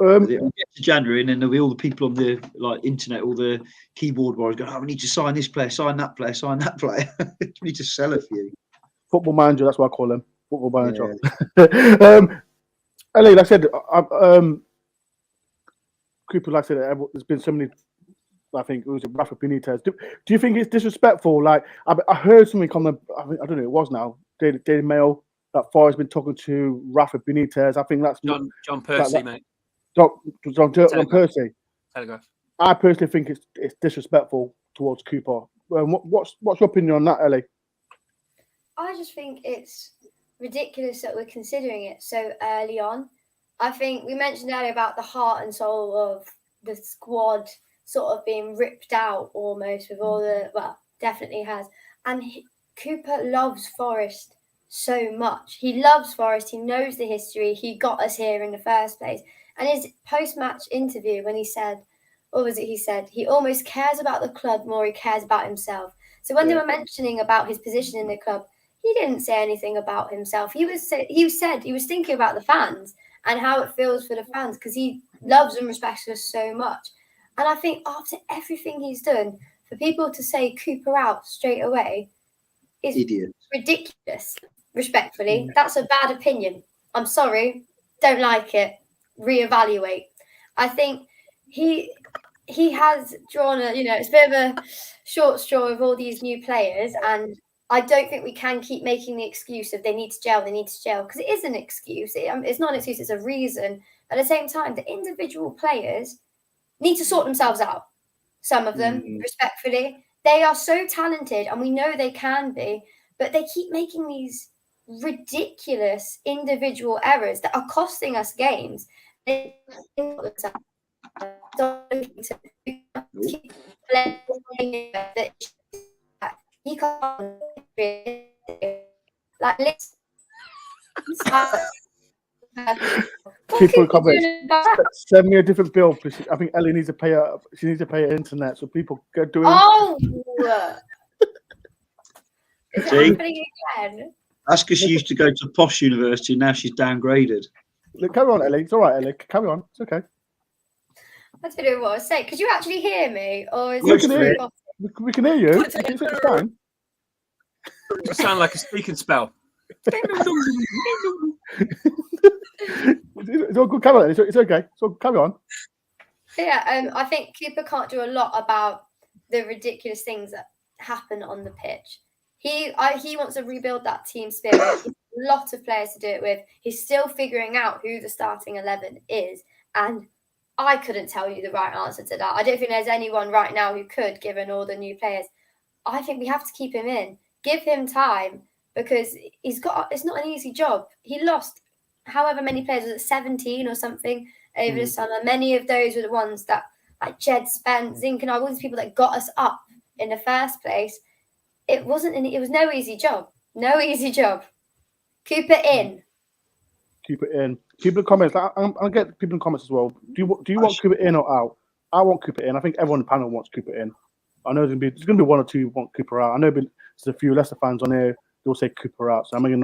We'll get to January, and then there'll be all the people on the internet, all the keyboard warriors going, we need to sign this player, sign that player, sign that player. We need to sell a few. Football manager, that's what I call him. Football manager. Yeah. Ellie, like I said, Cooper, like I said, there's been so many. I think it was Rafa Benitez. Do you think it's disrespectful? Like I heard something on the, I don't know, it was now Daily Mail, that Forest has been talking to Rafa Benitez. I think that's John Percy, mate. John Percy. Telegraph. I personally think it's disrespectful towards Cooper. What's your opinion on that, Ellie? I just think it's ridiculous that we're considering it so early on. I think we mentioned earlier about the heart and soul of the squad sort of being ripped out almost with all the, well, definitely has. And Cooper loves Forest so much. He loves Forest. He knows the history. He got us here in the first place. And his post-match interview, when he said, what was it he said? He almost cares about the club more he cares about himself. So when they were mentioning about his position in the club, he didn't say anything about himself. He was thinking about the fans and how it feels for the fans, because he loves and respects us so much. And I think after everything he's done, for people to say Cooper out straight away is ridiculous. Respectfully, that's a bad opinion. I'm sorry, don't like it. Reevaluate. I think he has drawn it's a bit of a short straw with all these new players, and I don't think we can keep making the excuse of they need to gel, because it is an excuse. It's not an excuse, it's a reason. At the same time, the individual players need to sort themselves out. Some of them, respectfully. They are so talented, and we know they can be, but they keep making these ridiculous individual errors that are costing us games. He can't People comment. Send me a different bill, please. I think Ellie needs to pay her. She needs to pay her internet, so people go doing. Oh, is it happening again? That's because she used to go to posh university. Now she's downgraded. Look, carry on, Ellie. It's all right, Ellie. Carry on. It's okay. I don't know what I was saying. Could you actually hear me, or is we can hear you. We can hear you. It's fine. You sound like a speaking spell. It's all good. Carry on. It's okay. So carry on. Yeah, I think Cooper can't do a lot about the ridiculous things that happen on the pitch. He wants to rebuild that team spirit. He's a lot of players to do it with. He's still figuring out who the starting 11 is, and I couldn't tell you the right answer to that. I don't think there's anyone right now who could, given all the new players. I think we have to keep him in, give him time, because it's not an easy job. He lost however many players, was it 17 or something over the summer? Many of those were the ones that, like Jed Spence, Zink, and all these people that got us up in the first place. It was no easy job. No easy job. Cooper in. Keep it in. People in comments. I'll get people in comments as well. Do you want Cooper in or out? I want Cooper in. I think everyone in the panel wants Cooper in. I know there's going to be one or two who want Cooper out. I know there's a few Leicester fans on here who'll say Cooper out, so I'm going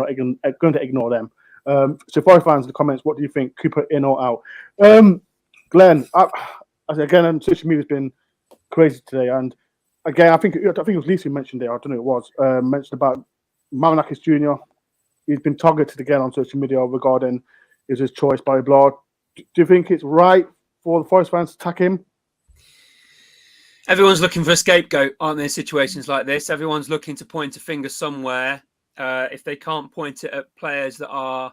to ignore them. So Forest fans in the comments, what do you think? Cooper in or out? Glenn, again, social media's been crazy today, and again, I think it was Lisa who mentioned it. I don't know who it was. Mentioned about Marinakis Jr. He's been targeted again on social media regarding his choice by blah. Do you think it's right for the Forest fans to attack him? Everyone's looking for a scapegoat, aren't they, in situations like this? Everyone's looking to point a finger somewhere. If they can't point it at players that are,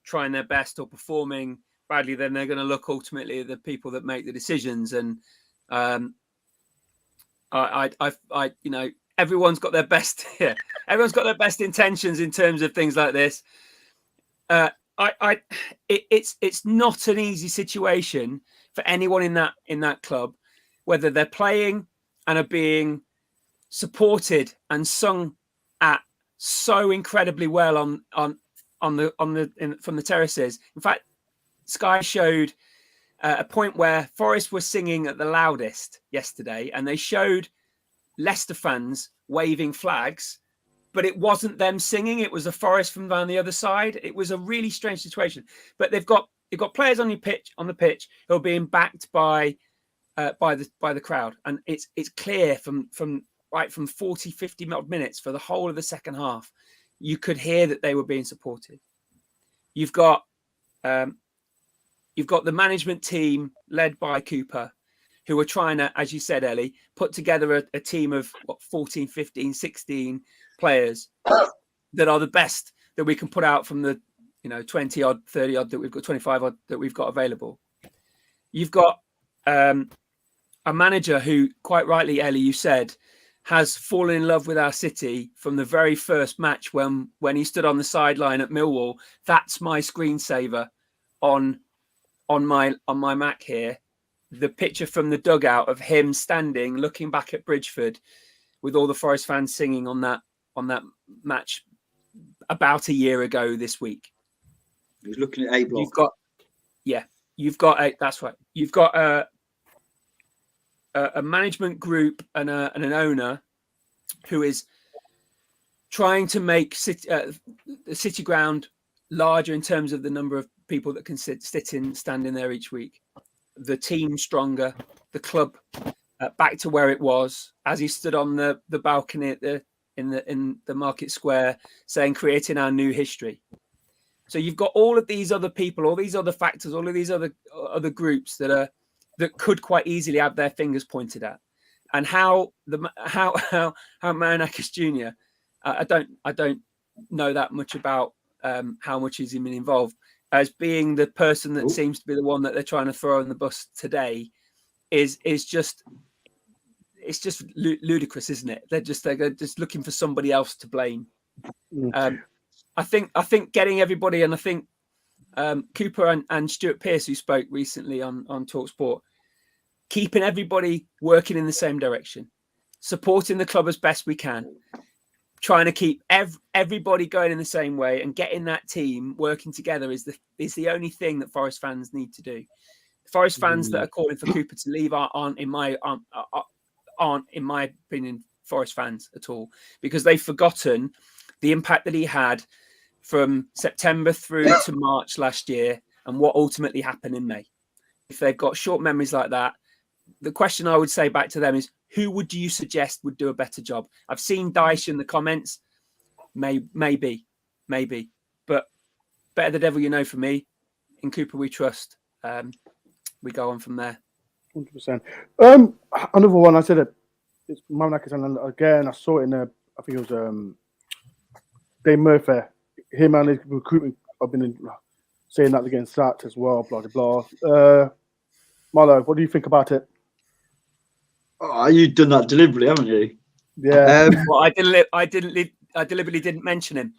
trying their best or performing badly, then they're going to look ultimately at the people that make the decisions. And everyone's got their best. Yeah, everyone's got their best intentions in terms of things like this. It's not an easy situation for anyone in that club, whether they're playing and are being supported and sung at so incredibly well from the terraces. In fact, Sky showed a point where Forest were singing at the loudest yesterday, and they showed Leicester fans waving flags, but it wasn't them singing. It was the Forest from down the other side. It was a really strange situation. But they've got players on the pitch who are being backed by the crowd, and it's clear from 40, 50 minutes for the whole of the second half, you could hear that they were being supported. You've got the management team led by Cooper, who are trying to, as you said, Ellie, put together a team of 14, 15, 16 players that are the best that we can put out from the 20 odd, 30 odd that we've got, 25 odd that we've got available. You've got a manager who, quite rightly, Ellie, you said, has fallen in love with our city from the very first match when he stood on the sideline at Millwall. That's my screensaver on my Mac here. The picture from the dugout of him standing, looking back at Bridgeford, with all the Forest fans singing on that match about a year ago this week. He's looking at A block. You've got that's right. You've got a management group and an owner who is trying to make the City Ground larger in terms of the number of people that can stand in there each week. The team stronger, the club back to where it was, as he stood on the balcony in the Market Square saying, creating our new history. So you've got all of these other people, all these other factors, all of these other groups that could quite easily have their fingers pointed at. And how Marinakis Jr. I don't know that much about how much he's been involved, as being the person that seems to be the one that they're trying to throw on the bus today is just ludicrous, isn't it? They're just looking for somebody else to blame. I think getting everybody, and I think Cooper and Stuart Pearce, who spoke recently on TalkSport, keeping everybody working in the same direction, supporting the club as best we can, trying to keep everybody going in the same way, and getting that team working together is the only thing that Forest fans need to do. Forest fans that are calling for Cooper to leave aren't in my opinion Forest fans at all, because they've forgotten the impact that he had from September through to March last year and what ultimately happened in May. If they've got short memories like that, the question I would say back to them is, who would you suggest would do a better job? I've seen Dyche in the comments. Maybe. But better the devil you know for me. In Cooper we trust. We go on from there. 100%. Another one, I said it. It's Marinakis, and again, I saw it in I think it was Dave Murphy. Him and his recruitment have been saying that they're getting sacked as well, blah, blah, blah. Marlo, what do you think about it? Oh, you've done that deliberately, haven't you? Yeah. Well, I deliberately didn't mention him.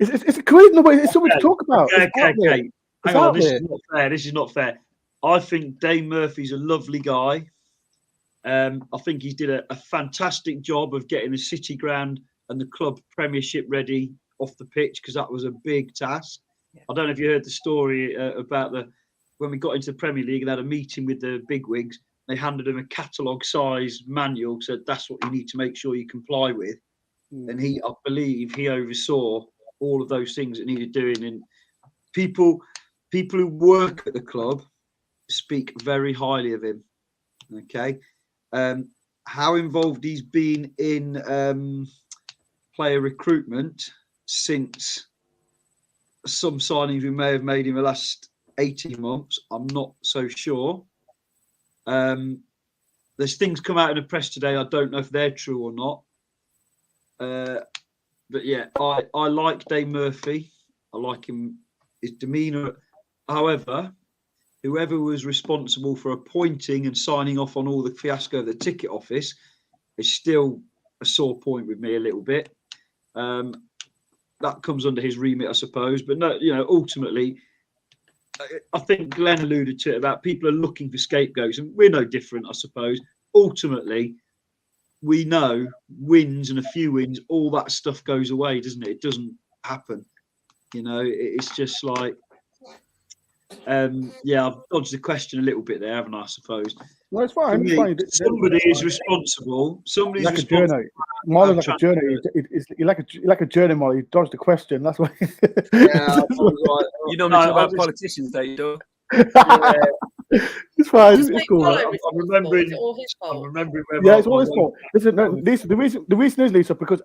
It's crazy the way it's something to talk about. Okay. Hang on, this is not fair. This is not fair. I think Dave Murphy's a lovely guy. I think he did a fantastic job of getting the City Ground and the club Premiership ready off the pitch, because that was a big task. Yeah. I don't know if you heard the story about when we got into the Premier League and had a meeting with the bigwigs. They handed him a catalogue-size manual, said that's what you need to make sure you comply with. And I believe he oversaw all of those things that needed doing. And people who work at the club speak very highly of him. Okay. How involved he's been in player recruitment since some signings we may have made in the last 18 months, I'm not so sure. There's things come out in the press today. I don't know if they're true or not. But yeah, I like Dave Murphy. I like him, his demeanour. However, whoever was responsible for appointing and signing off on all the fiasco of the ticket office is still a sore point with me a little bit. That comes under his remit, I suppose. But no, ultimately, I think Glenn alluded to it about people are looking for scapegoats, and we're no different, I suppose. Ultimately, we know wins and a few wins, all that stuff goes away, doesn't it? It doesn't happen. It's just like, I've dodged the question a little bit there, haven't I suppose? No, it's fine. Somebody is responsible. Somebody's like responsible. A journey. Marlo's like a journey. You're like a journey, Marlo. You dodged the question. That's why. Yeah, you normally talk about politicians, don't you? Yeah. It's fine. It's cool. I'm remembering. Yeah, it's all his fault. Listen, the reason is, Lisa, because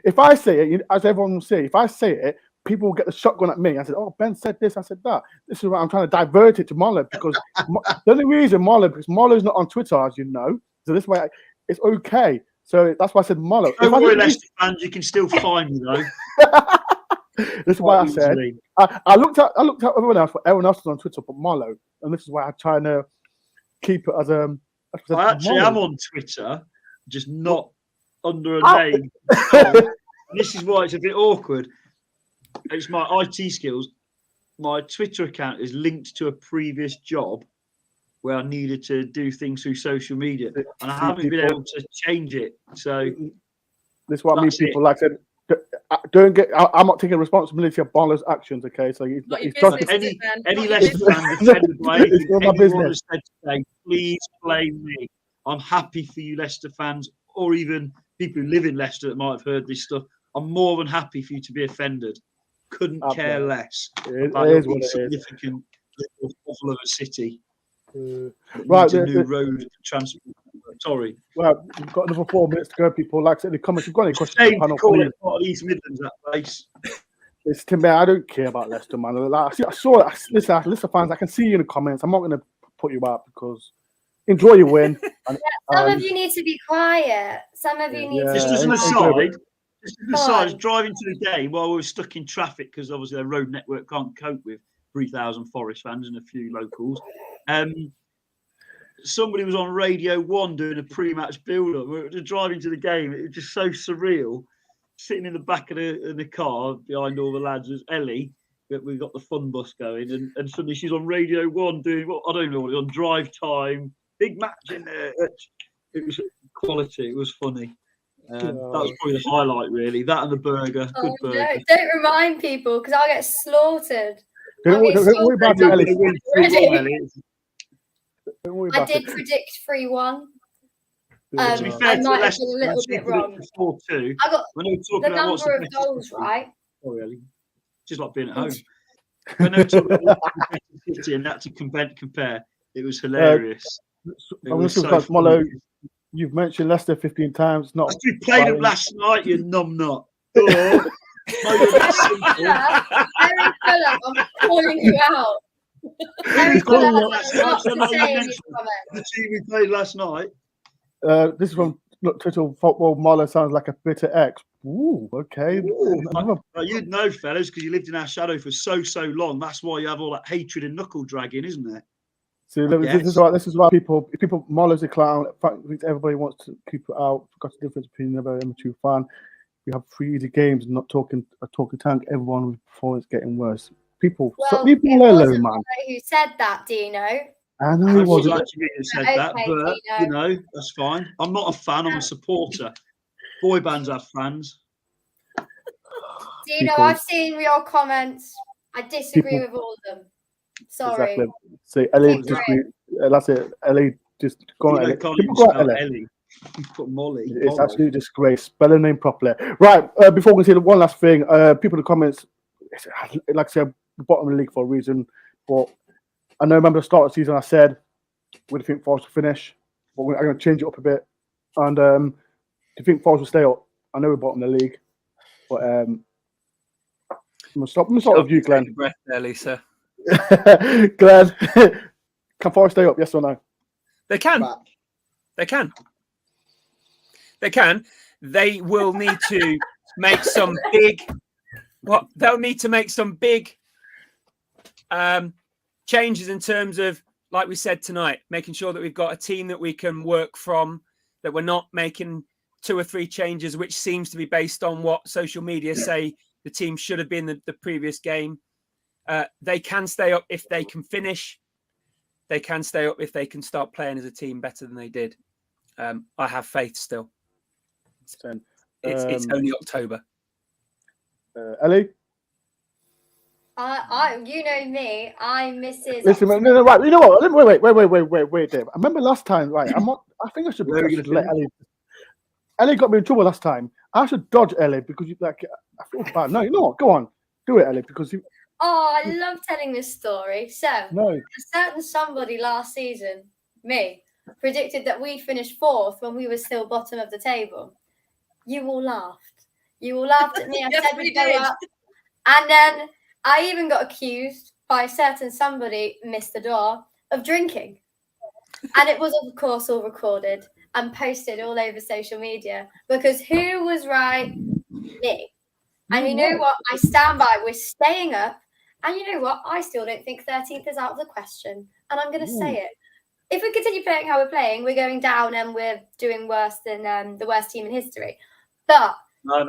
if I say it, as everyone will say, if I say it, people will get the shotgun at me. I said, "Oh, Ben said this. I said that." This is why I'm trying to divert it to Marlo, because the only reason because Marlo's not on Twitter, as you know. So this way, it's okay. So that's why I said Marlo. Don't worry, Leicester fans, you can still find me though. This is why I said I looked at everyone else, but everyone else is on Twitter, but Marlo, and this is why I'm trying to keep it as a. I actually am on Twitter, just not under a Oh. name. And this is why it's a bit awkward. It's my IT skills. My Twitter account is linked to a previous job where I needed to do things through social media, and I haven't been able to change it. So this is what I mean. that's People like I said, don't get. I'm not taking responsibility of Barlow's actions. Okay, so Not your it's just business, is it, Ben? any Not your Leicester business. fans offended by It's anything not my anyone business. has said today, please blame me. I'm happy for you Leicester fans, or even people who live in Leicester that might have heard this stuff. I'm more than happy for you to be offended. Couldn't care less about your is what it is. insignificant little hovel of a city. Right, Needs a new road transport. Sorry. Well, we've got another 4 minutes to go. People like I said in the comments. You've got any questions? Shame to Panel, call please. it part of East Midlands, that place. It's to me. I don't care about Leicester, man. Like, I saw it. Listen, Leicester fans. I can see you in the comments. I'm not going to put you out because enjoy your win. And, Some of you need to be quiet. Some of you need to Just be as an quiet. aside, I was driving to the game while we were stuck in traffic because obviously their road network can't cope with 3,000 Forest fans and a few locals. Somebody was on Radio 1 doing a pre-match build-up. We were driving to the game. It was just so surreal. Sitting in the back of the car behind all the lads was Ellie. We got the fun bus going, and suddenly she's on Radio 1 doing what I don't know what it on drive time. Big match in there. It was quality. It was funny. That was probably the highlight, really. That and the burger. Good burger. No, don't remind people because I'll get slaughtered. don't worry about it, Ellie. Don't worry I about did it. predict 3-1. To be fair I to might have Leicester, been a little bit wrong. 4-2. I got When they were talking the about what's number of the better goals city. right. Sorry, Ellie. Just like being at home. When they were talking about what's the better city and that to compare, it was hilarious. I'm going to say, Marlo, you've mentioned Leicester 15 times. Not We played them last night, you numbnut. Oh, Harry Phillip, I'm calling you out. Harry Phillip has a lot to say in his comments. the team we played last night. This is from Total Football. Marlo sounds like a bitter ex. Ooh, okay. You'd know, fellas, because you lived in our shadow for so long. That's why you have all that hatred and knuckle dragging, isn't there? So this is why people Marlo's a clown. In fact, everybody wants to keep it out. Got a difference between an amateur fan. We have 3 easy games, not talking tank. Everyone with performance getting worse. People, leave me alone, man. Who said that, Dino? I know it wasn't. Actually said that, but you know that's fine. I'm not a fan. I'm a supporter. Boy bands have fans. Dino, I've seen your comments. I disagree with all of them. Sorry. Exactly. See, Ellie, that's it. Ellie, just go on. Ellie. Ellie. Put Molly. It's absolute disgrace. Spell her name properly. Right. Before we say one last thing, people in the comments, like I said, bottom of the league for a reason. But I know, remember the start of the season, I said, we think Forest will finish, but I'm going to change it up a bit. And do you think Forest will stay up? I know we're bottom of the league, but I'm going to start with you, Glenn. Breath there, Lisa. Glenn, can Forest stay up? Yes or no? They can. They can. They can. They will need to make some big. They'll need to make some big changes in terms of, like we said tonight, making sure that we've got a team that we can work from, that we're not making 2 or 3 changes, which seems to be based on what social media say the team should have been the previous game. They can stay up if they can finish. They can stay up if they can start playing as a team better than they did. I have faith still. It's only October. Ellie? You know me. I'm Mrs. Listen, no, right. You know what? Wait, Dave. I remember last time, right? I think I should let Ellie. Ellie got me in trouble last time. I should dodge Ellie because I feel bad. No, you know what? Go on, do it, Ellie, because you. Oh, I love telling this story. So, a certain somebody last season, me, predicted that we finished 4th when we were still bottom of the table. You all laughed. You all laughed at me. I said we'd go up. And then I even got accused by a certain somebody, Mr. Door, of drinking. And it was, of course, all recorded and posted all over social media. Because who was right? Me. And you know what? I stand by. We're staying up. And you know what? I still don't think 13th is out of the question. And I'm going to say it. if we continue playing how we're playing, we're going down and we're doing worse than the worst team in history. But No.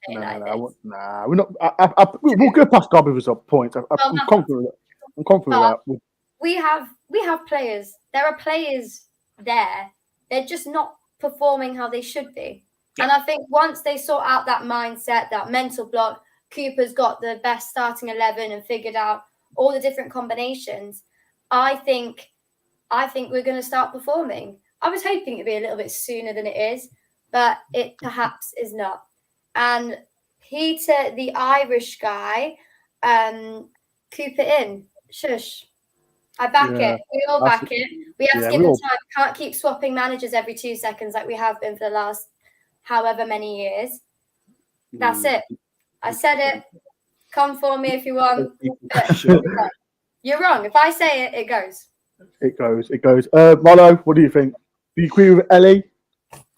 We're not. We'll go past Derby result points. I'm confident. I'm confident with that. We have players. There are players there. They're just not performing how they should be. Yeah. And I think once they sort out that mindset, that mental block, Cooper's got the best starting 11 and figured out all the different combinations. I think we're going to start performing. I was hoping it'd be a little bit sooner than it is, but it perhaps is not. And Peter, the Irish guy, Cooper in. Shush. I back it. We all back it. We have to give them time. Can't keep swapping managers every 2 seconds like we have been for the last however many years. That's it. I said it. Come for me if you want. You're wrong. If I say it, it goes. It goes. Marlo, what do you think? Do you agree with Ellie?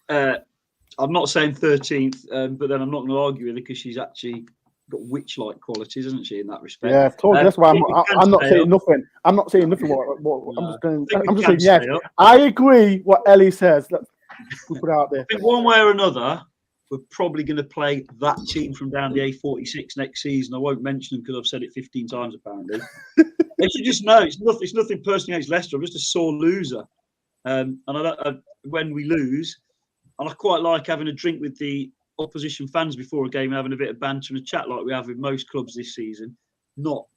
I'm not saying 13th, but then I'm not going to argue with her because she's actually got witch-like qualities, isn't she, in that respect? Yeah, totally. That's why I'm not saying nothing. I'm not saying nothing. I'm just saying yes. I agree what Ellie says. Let's put it out there. I think one way or another, we're probably going to play that team from down the A46 next season. I won't mention them because I've said it 15 times apparently. They should just know it's nothing personally against Leicester. I'm just a sore loser, and when we lose, and I quite like having a drink with the opposition fans before a game and having a bit of banter and a chat like we have with most clubs this season. Not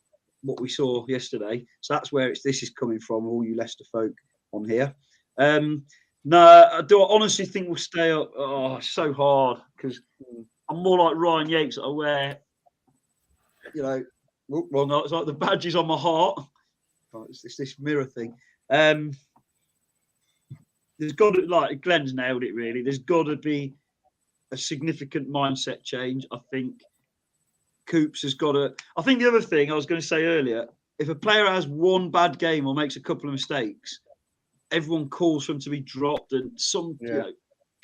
what we saw yesterday. So that's where this is coming from, all you Leicester folk on here. No, I honestly think we'll stay up. Oh, it's so hard because I'm more like Ryan Yates. I wear, well, no, it's like the badges on my heart. Oh, it's this mirror thing. There's got to, like Glenn's nailed it really. There's got to be a significant mindset change. I think Coops has got to. I think the other thing I was going to say earlier, if a player has one bad game or makes a couple of mistakes, everyone calls for him to be dropped. And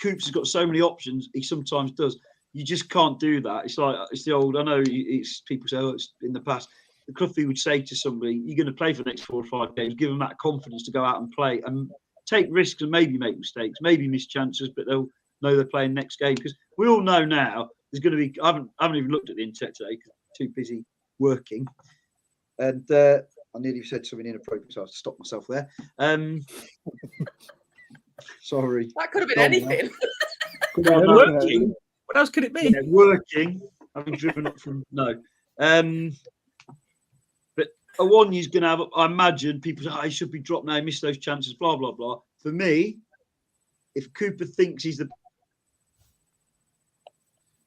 Coops has got so many options. He sometimes does. You just can't do that. It's like it's the old. I know it's people say, it's in the past. The Cluffy would say to somebody, "You're going to play for the next 4 or 5 games. Give them that confidence to go out and play and take risks and maybe make mistakes, maybe miss chances, but they'll know they're playing next game." Because we all know now there's going to be. I haven't even looked at the internet today because I'm too busy working. And I nearly said something inappropriate, so I have to stop myself there. Sorry. That could have been anything. Working. What else could it be? Yeah, working. Having driven up from but Awoniyi's going to have. I imagine people say, he should be dropped now. He missed those chances. Blah blah blah. For me, if Cooper thinks he's the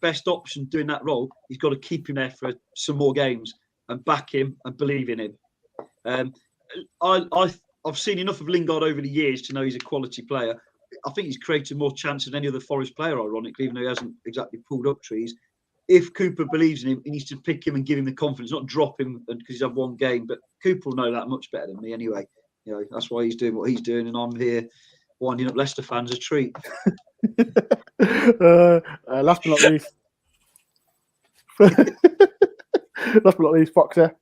best option doing that role, he's got to keep him there for some more games and back him and believe in him. I've seen enough of Lingard over the years to know he's a quality player. I think he's created more chances than any other Forest player, ironically, even though he hasn't exactly pulled up trees. If Cooper believes in him, he needs to pick him and give him the confidence, not drop him because he's had one game. But Cooper will know that much better than me anyway. That's why he's doing what he's doing, and I'm here winding up Leicester fans a treat. Last but not least, Foxer.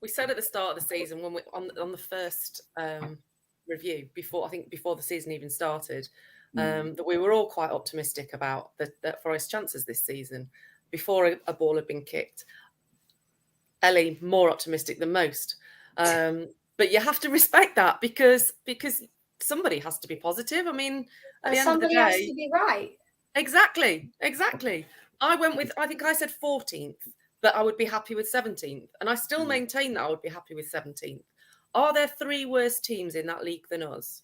We said at the start of the season when we on the first review before the season even started that we were all quite optimistic about the Forest chances this season before a ball had been kicked. Ellie more optimistic than most, but you have to respect that because somebody has to be positive. I mean, at the end of the day, somebody has to be right. Exactly. I think I said 14th. But I would be happy with 17th. And I still maintain that I would be happy with 17th. Are there 3 worse teams in that league than us?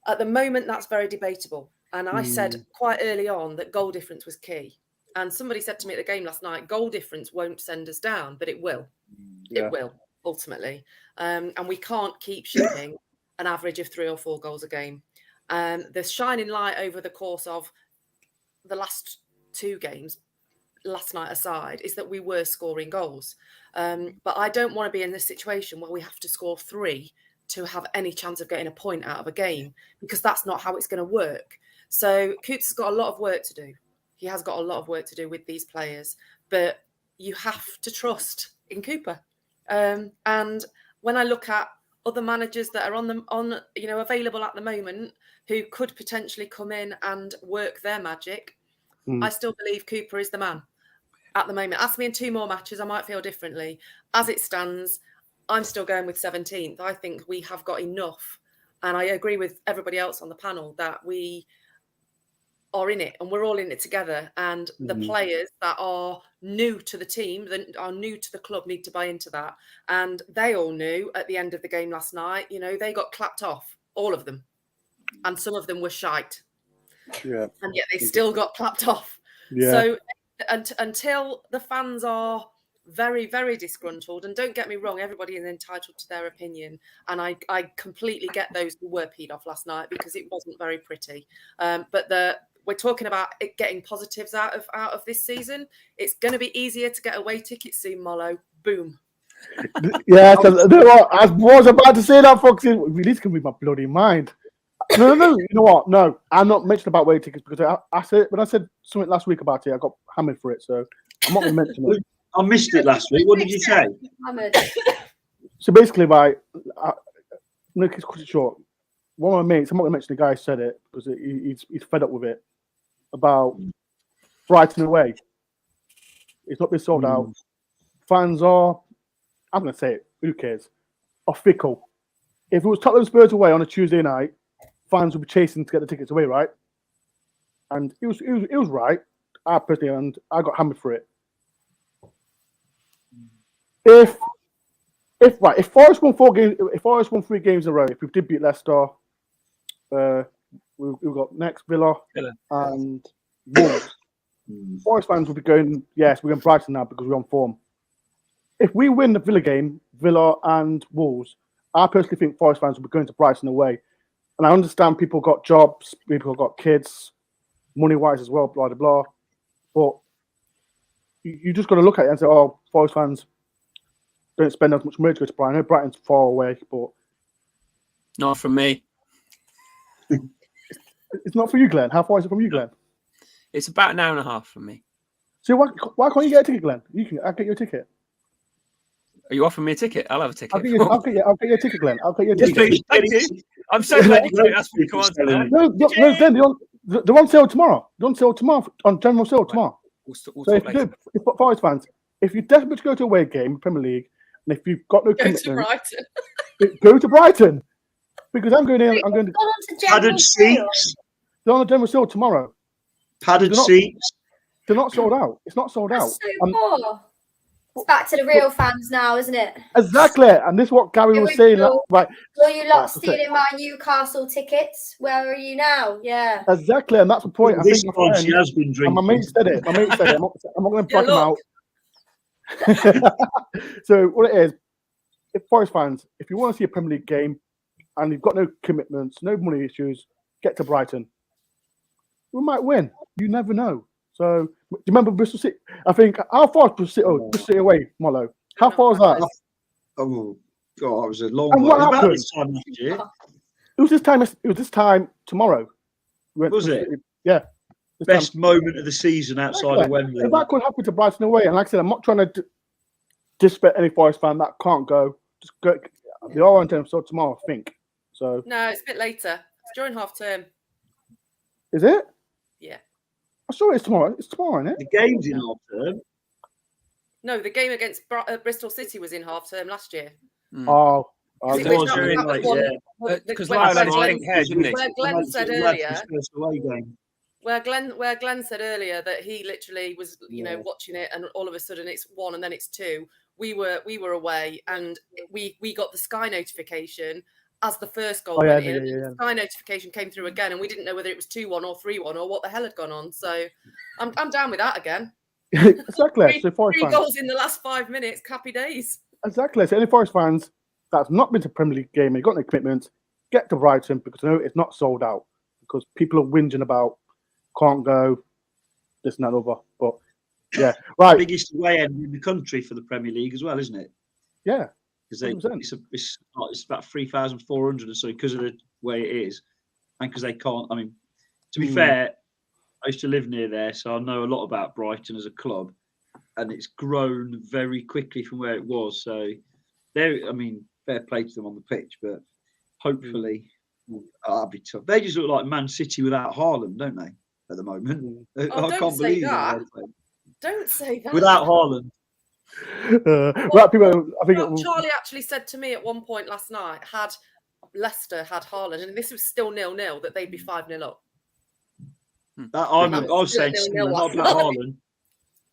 At the moment, that's very debatable. And I said quite early on that goal difference was key. And somebody said to me at the game last night, goal difference won't send us down, but it will. Yeah. It will, ultimately. And we can't keep shooting an average of 3 or 4 goals a game. The shining light over the course of the last 2 games, last night aside, is that we were scoring goals. But I don't want to be in this situation where we have to score 3 to have any chance of getting a point out of a game, because that's not how it's going to work. So Coots has got a lot of work to do. He has got a lot of work to do with these players, but you have to trust in Cooper. And when I look at other managers that are available at the moment who could potentially come in and work their magic. I still believe Cooper is the man at the moment. Ask me in 2 more matches, I might feel differently. As it stands, I'm still going with 17th. I think we have got enough. And I agree with everybody else on the panel that we are in it and we're all in it together. And the players that are new to the team, that are new to the club, need to buy into that. And they all knew at the end of the game last night, they got clapped off, all of them. And some of them were shite. Yeah. And yet they still got clapped off. Yeah. So until the fans are very, very disgruntled, and don't get me wrong, everybody is entitled to their opinion, and I completely get those who were peed off last night because it wasn't very pretty. But we're talking about it getting positives out of this season. It's going to be easier to get away tickets soon, Marlo. Boom. Yeah, I was about to say that, Foxy. This can read my bloody mind. No. You know what? No, I'm not mentioning about away tickets because I said when I said something last week about it, I got hammered for it. So I'm not going to mention it. I missed it last week. What did you say? So basically, look, it's quite short. One of my mates, I'm not going to mention the guy, said it because he's fed up with it about Brighton away. It's not been sold out. Fans are, I'm going to say it, who cares? Are fickle. If it was Tottenham Spurs away on a Tuesday night, fans would be chasing to get the tickets away, right? And it was right. I personally, and I got hammered for it. If Forest won 4 games, if Forest won 3 games in a row, if we did beat Leicester, we've got next Villa and Wolves. Forest fans will be going, yes, we're going Brighton now because we're on form. If we win the Villa game, Villa and Wolves, I personally think Forest fans will be going to Brighton away. And I understand people got jobs, people got kids, money-wise as well, blah, blah, blah. But you just got to look at it and say, oh, Forest fans don't spend as much money to go to Brighton. I know Brighton's far away, but... Not from me. It's not for you, Glenn. How far is it from you, Glenn? It's about an hour and a half from me. So why can't you get a ticket, Glenn? I'll get you a ticket. Are you offering me a ticket? I'll have a ticket. I'll get you a ticket, Glenn. I'll get you a Yes, ticket. please. Thank you. I'm so glad you asked me to come on tonight. No, Glenn, they're on sale tomorrow. They're on sale tomorrow, on general sale tomorrow. We'll So if Forest fans, if you're desperate to go to a away game, Premier League, and if you've got no commitment, go to Brighton. Because I'm going to padded seats. They're on a general sale tomorrow. Padded seats. They're not sold out. It's not sold out. So poor. It's back to the real fans now, isn't it? Exactly. And this is what Gary was saying. Right. So you lot stealing my Newcastle tickets. Where are you now? Yeah. Exactly. And that's the point. I think she has been drinking. And my mate said it. I'm not going to plug him out. So what it is, if Forest fans, if you want to see a Premier League game and you've got no commitments, no money issues, get to Brighton. We might win. You never know. So, do you remember Bristol City? I think, how far is Bristol City away, Marlo? How far is that? Oh, God, it was a long and way. What happened? It was this time tomorrow. Was it? Yeah. Best moment of the season outside of Wembley. If that could happen to Brighton away, and like I said, I'm not trying to disrespect any Forest fan that can't go. Just go. They are on time, so tomorrow, I think. So no, it's a bit later. It's during half term. Is it? Yeah. I saw it's tomorrow. It's tomorrow, isn't it? The game's in half term. No, the game against Bristol City was in half term last year. Oh. Because Glenn said earlier. Where Glenn said earlier that he literally was, watching it, and all of a sudden it's 1 and then it's 2. We were away, and we got the Sky notification as the first goal went in. The Sky notification came through again, and we didn't know whether it was 2-1 or 3-1 or what the hell had gone on. So I'm down with that again. Exactly. So three goals in the last 5 minutes. Happy days. Exactly. So any Forest fans that's not been to Premier League game and you've got no commitment, get to Brighton because I know it's not sold out because people are whinging about can't go, this and that over. But yeah, right. Biggest away end in the country for the Premier League as well, isn't it? Yeah. Because it's about 3,400 or so because of the way it is, and because they can't. I mean, to be fair, I used to live near there, so I know a lot about Brighton as a club, and it's grown very quickly from where it was. So, I mean, fair play to them on the pitch, but hopefully that'll be tough. They just look like Man City without Haaland, don't they? At the moment, I don't can't say believe that. it. Don't say that. Without Haaland. Right, people. I think Charlie actually said to me at one point last night, had Leicester had Haaland, and this was still 0-0, that they'd be 5-0 up. I was saying similar, not about Haaland.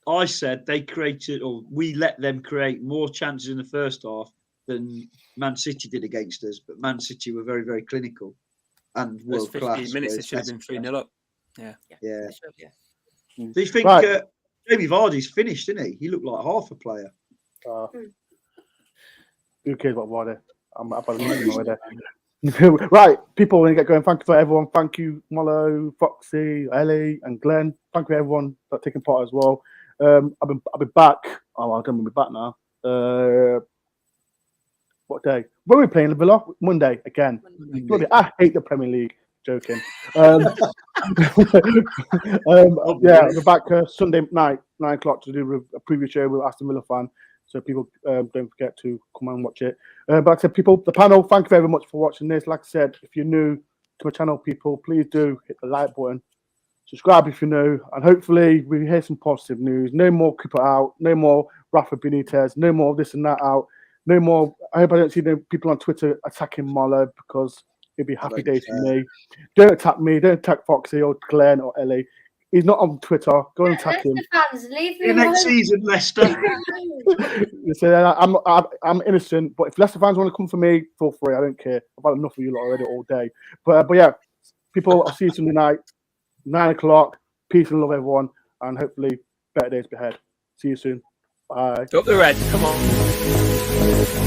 I said they created, or we let them create more chances in the first half than Man City did against us. But Man City were very, very clinical and world class. 15 minutes, it should have been 3-0 up. Yeah. Do you think Jamie Vardy's finished, isn't he? He looked like half a player. Who cares about Vardy? I'm about to meet him already. Right, people, when you get going, thank you for everyone. Thank you, Marlo, Foxy, Ellie, and Glenn. Thank you, everyone, for taking part as well. I'll be back. Oh, I don't be back now. What day? When are we playing Villa? Monday again. Bloody, I hate the Premier League. Joking. Yeah, we're back Sunday night, 9 o'clock, to do a preview show with Aston Villa fan. So people don't forget to come and watch it. But like I said, people, the panel, thank you very much for watching this. Like I said, if you're new to my channel, people, please do hit the like button. Subscribe if you're new. And hopefully we hear some positive news. No more Cooper out. No more Rafa Benitez. No more this and that out. No more. I hope I don't see no people on Twitter attacking Marlo, because it'd be happy days for me. Don't attack me. Don't attack Foxy or Glenn or Ellie. He's not on Twitter. Go and attack him. Fans, leave me Next season, Leicester. I'm innocent, but if Leicester fans want to come for me, feel free. I don't care. I've had enough of you lot already all day. But yeah, people, I'll see you Sunday night, 9 o'clock. Peace and love, everyone, and hopefully better days ahead. See you soon. Bye. Up the red. Come on.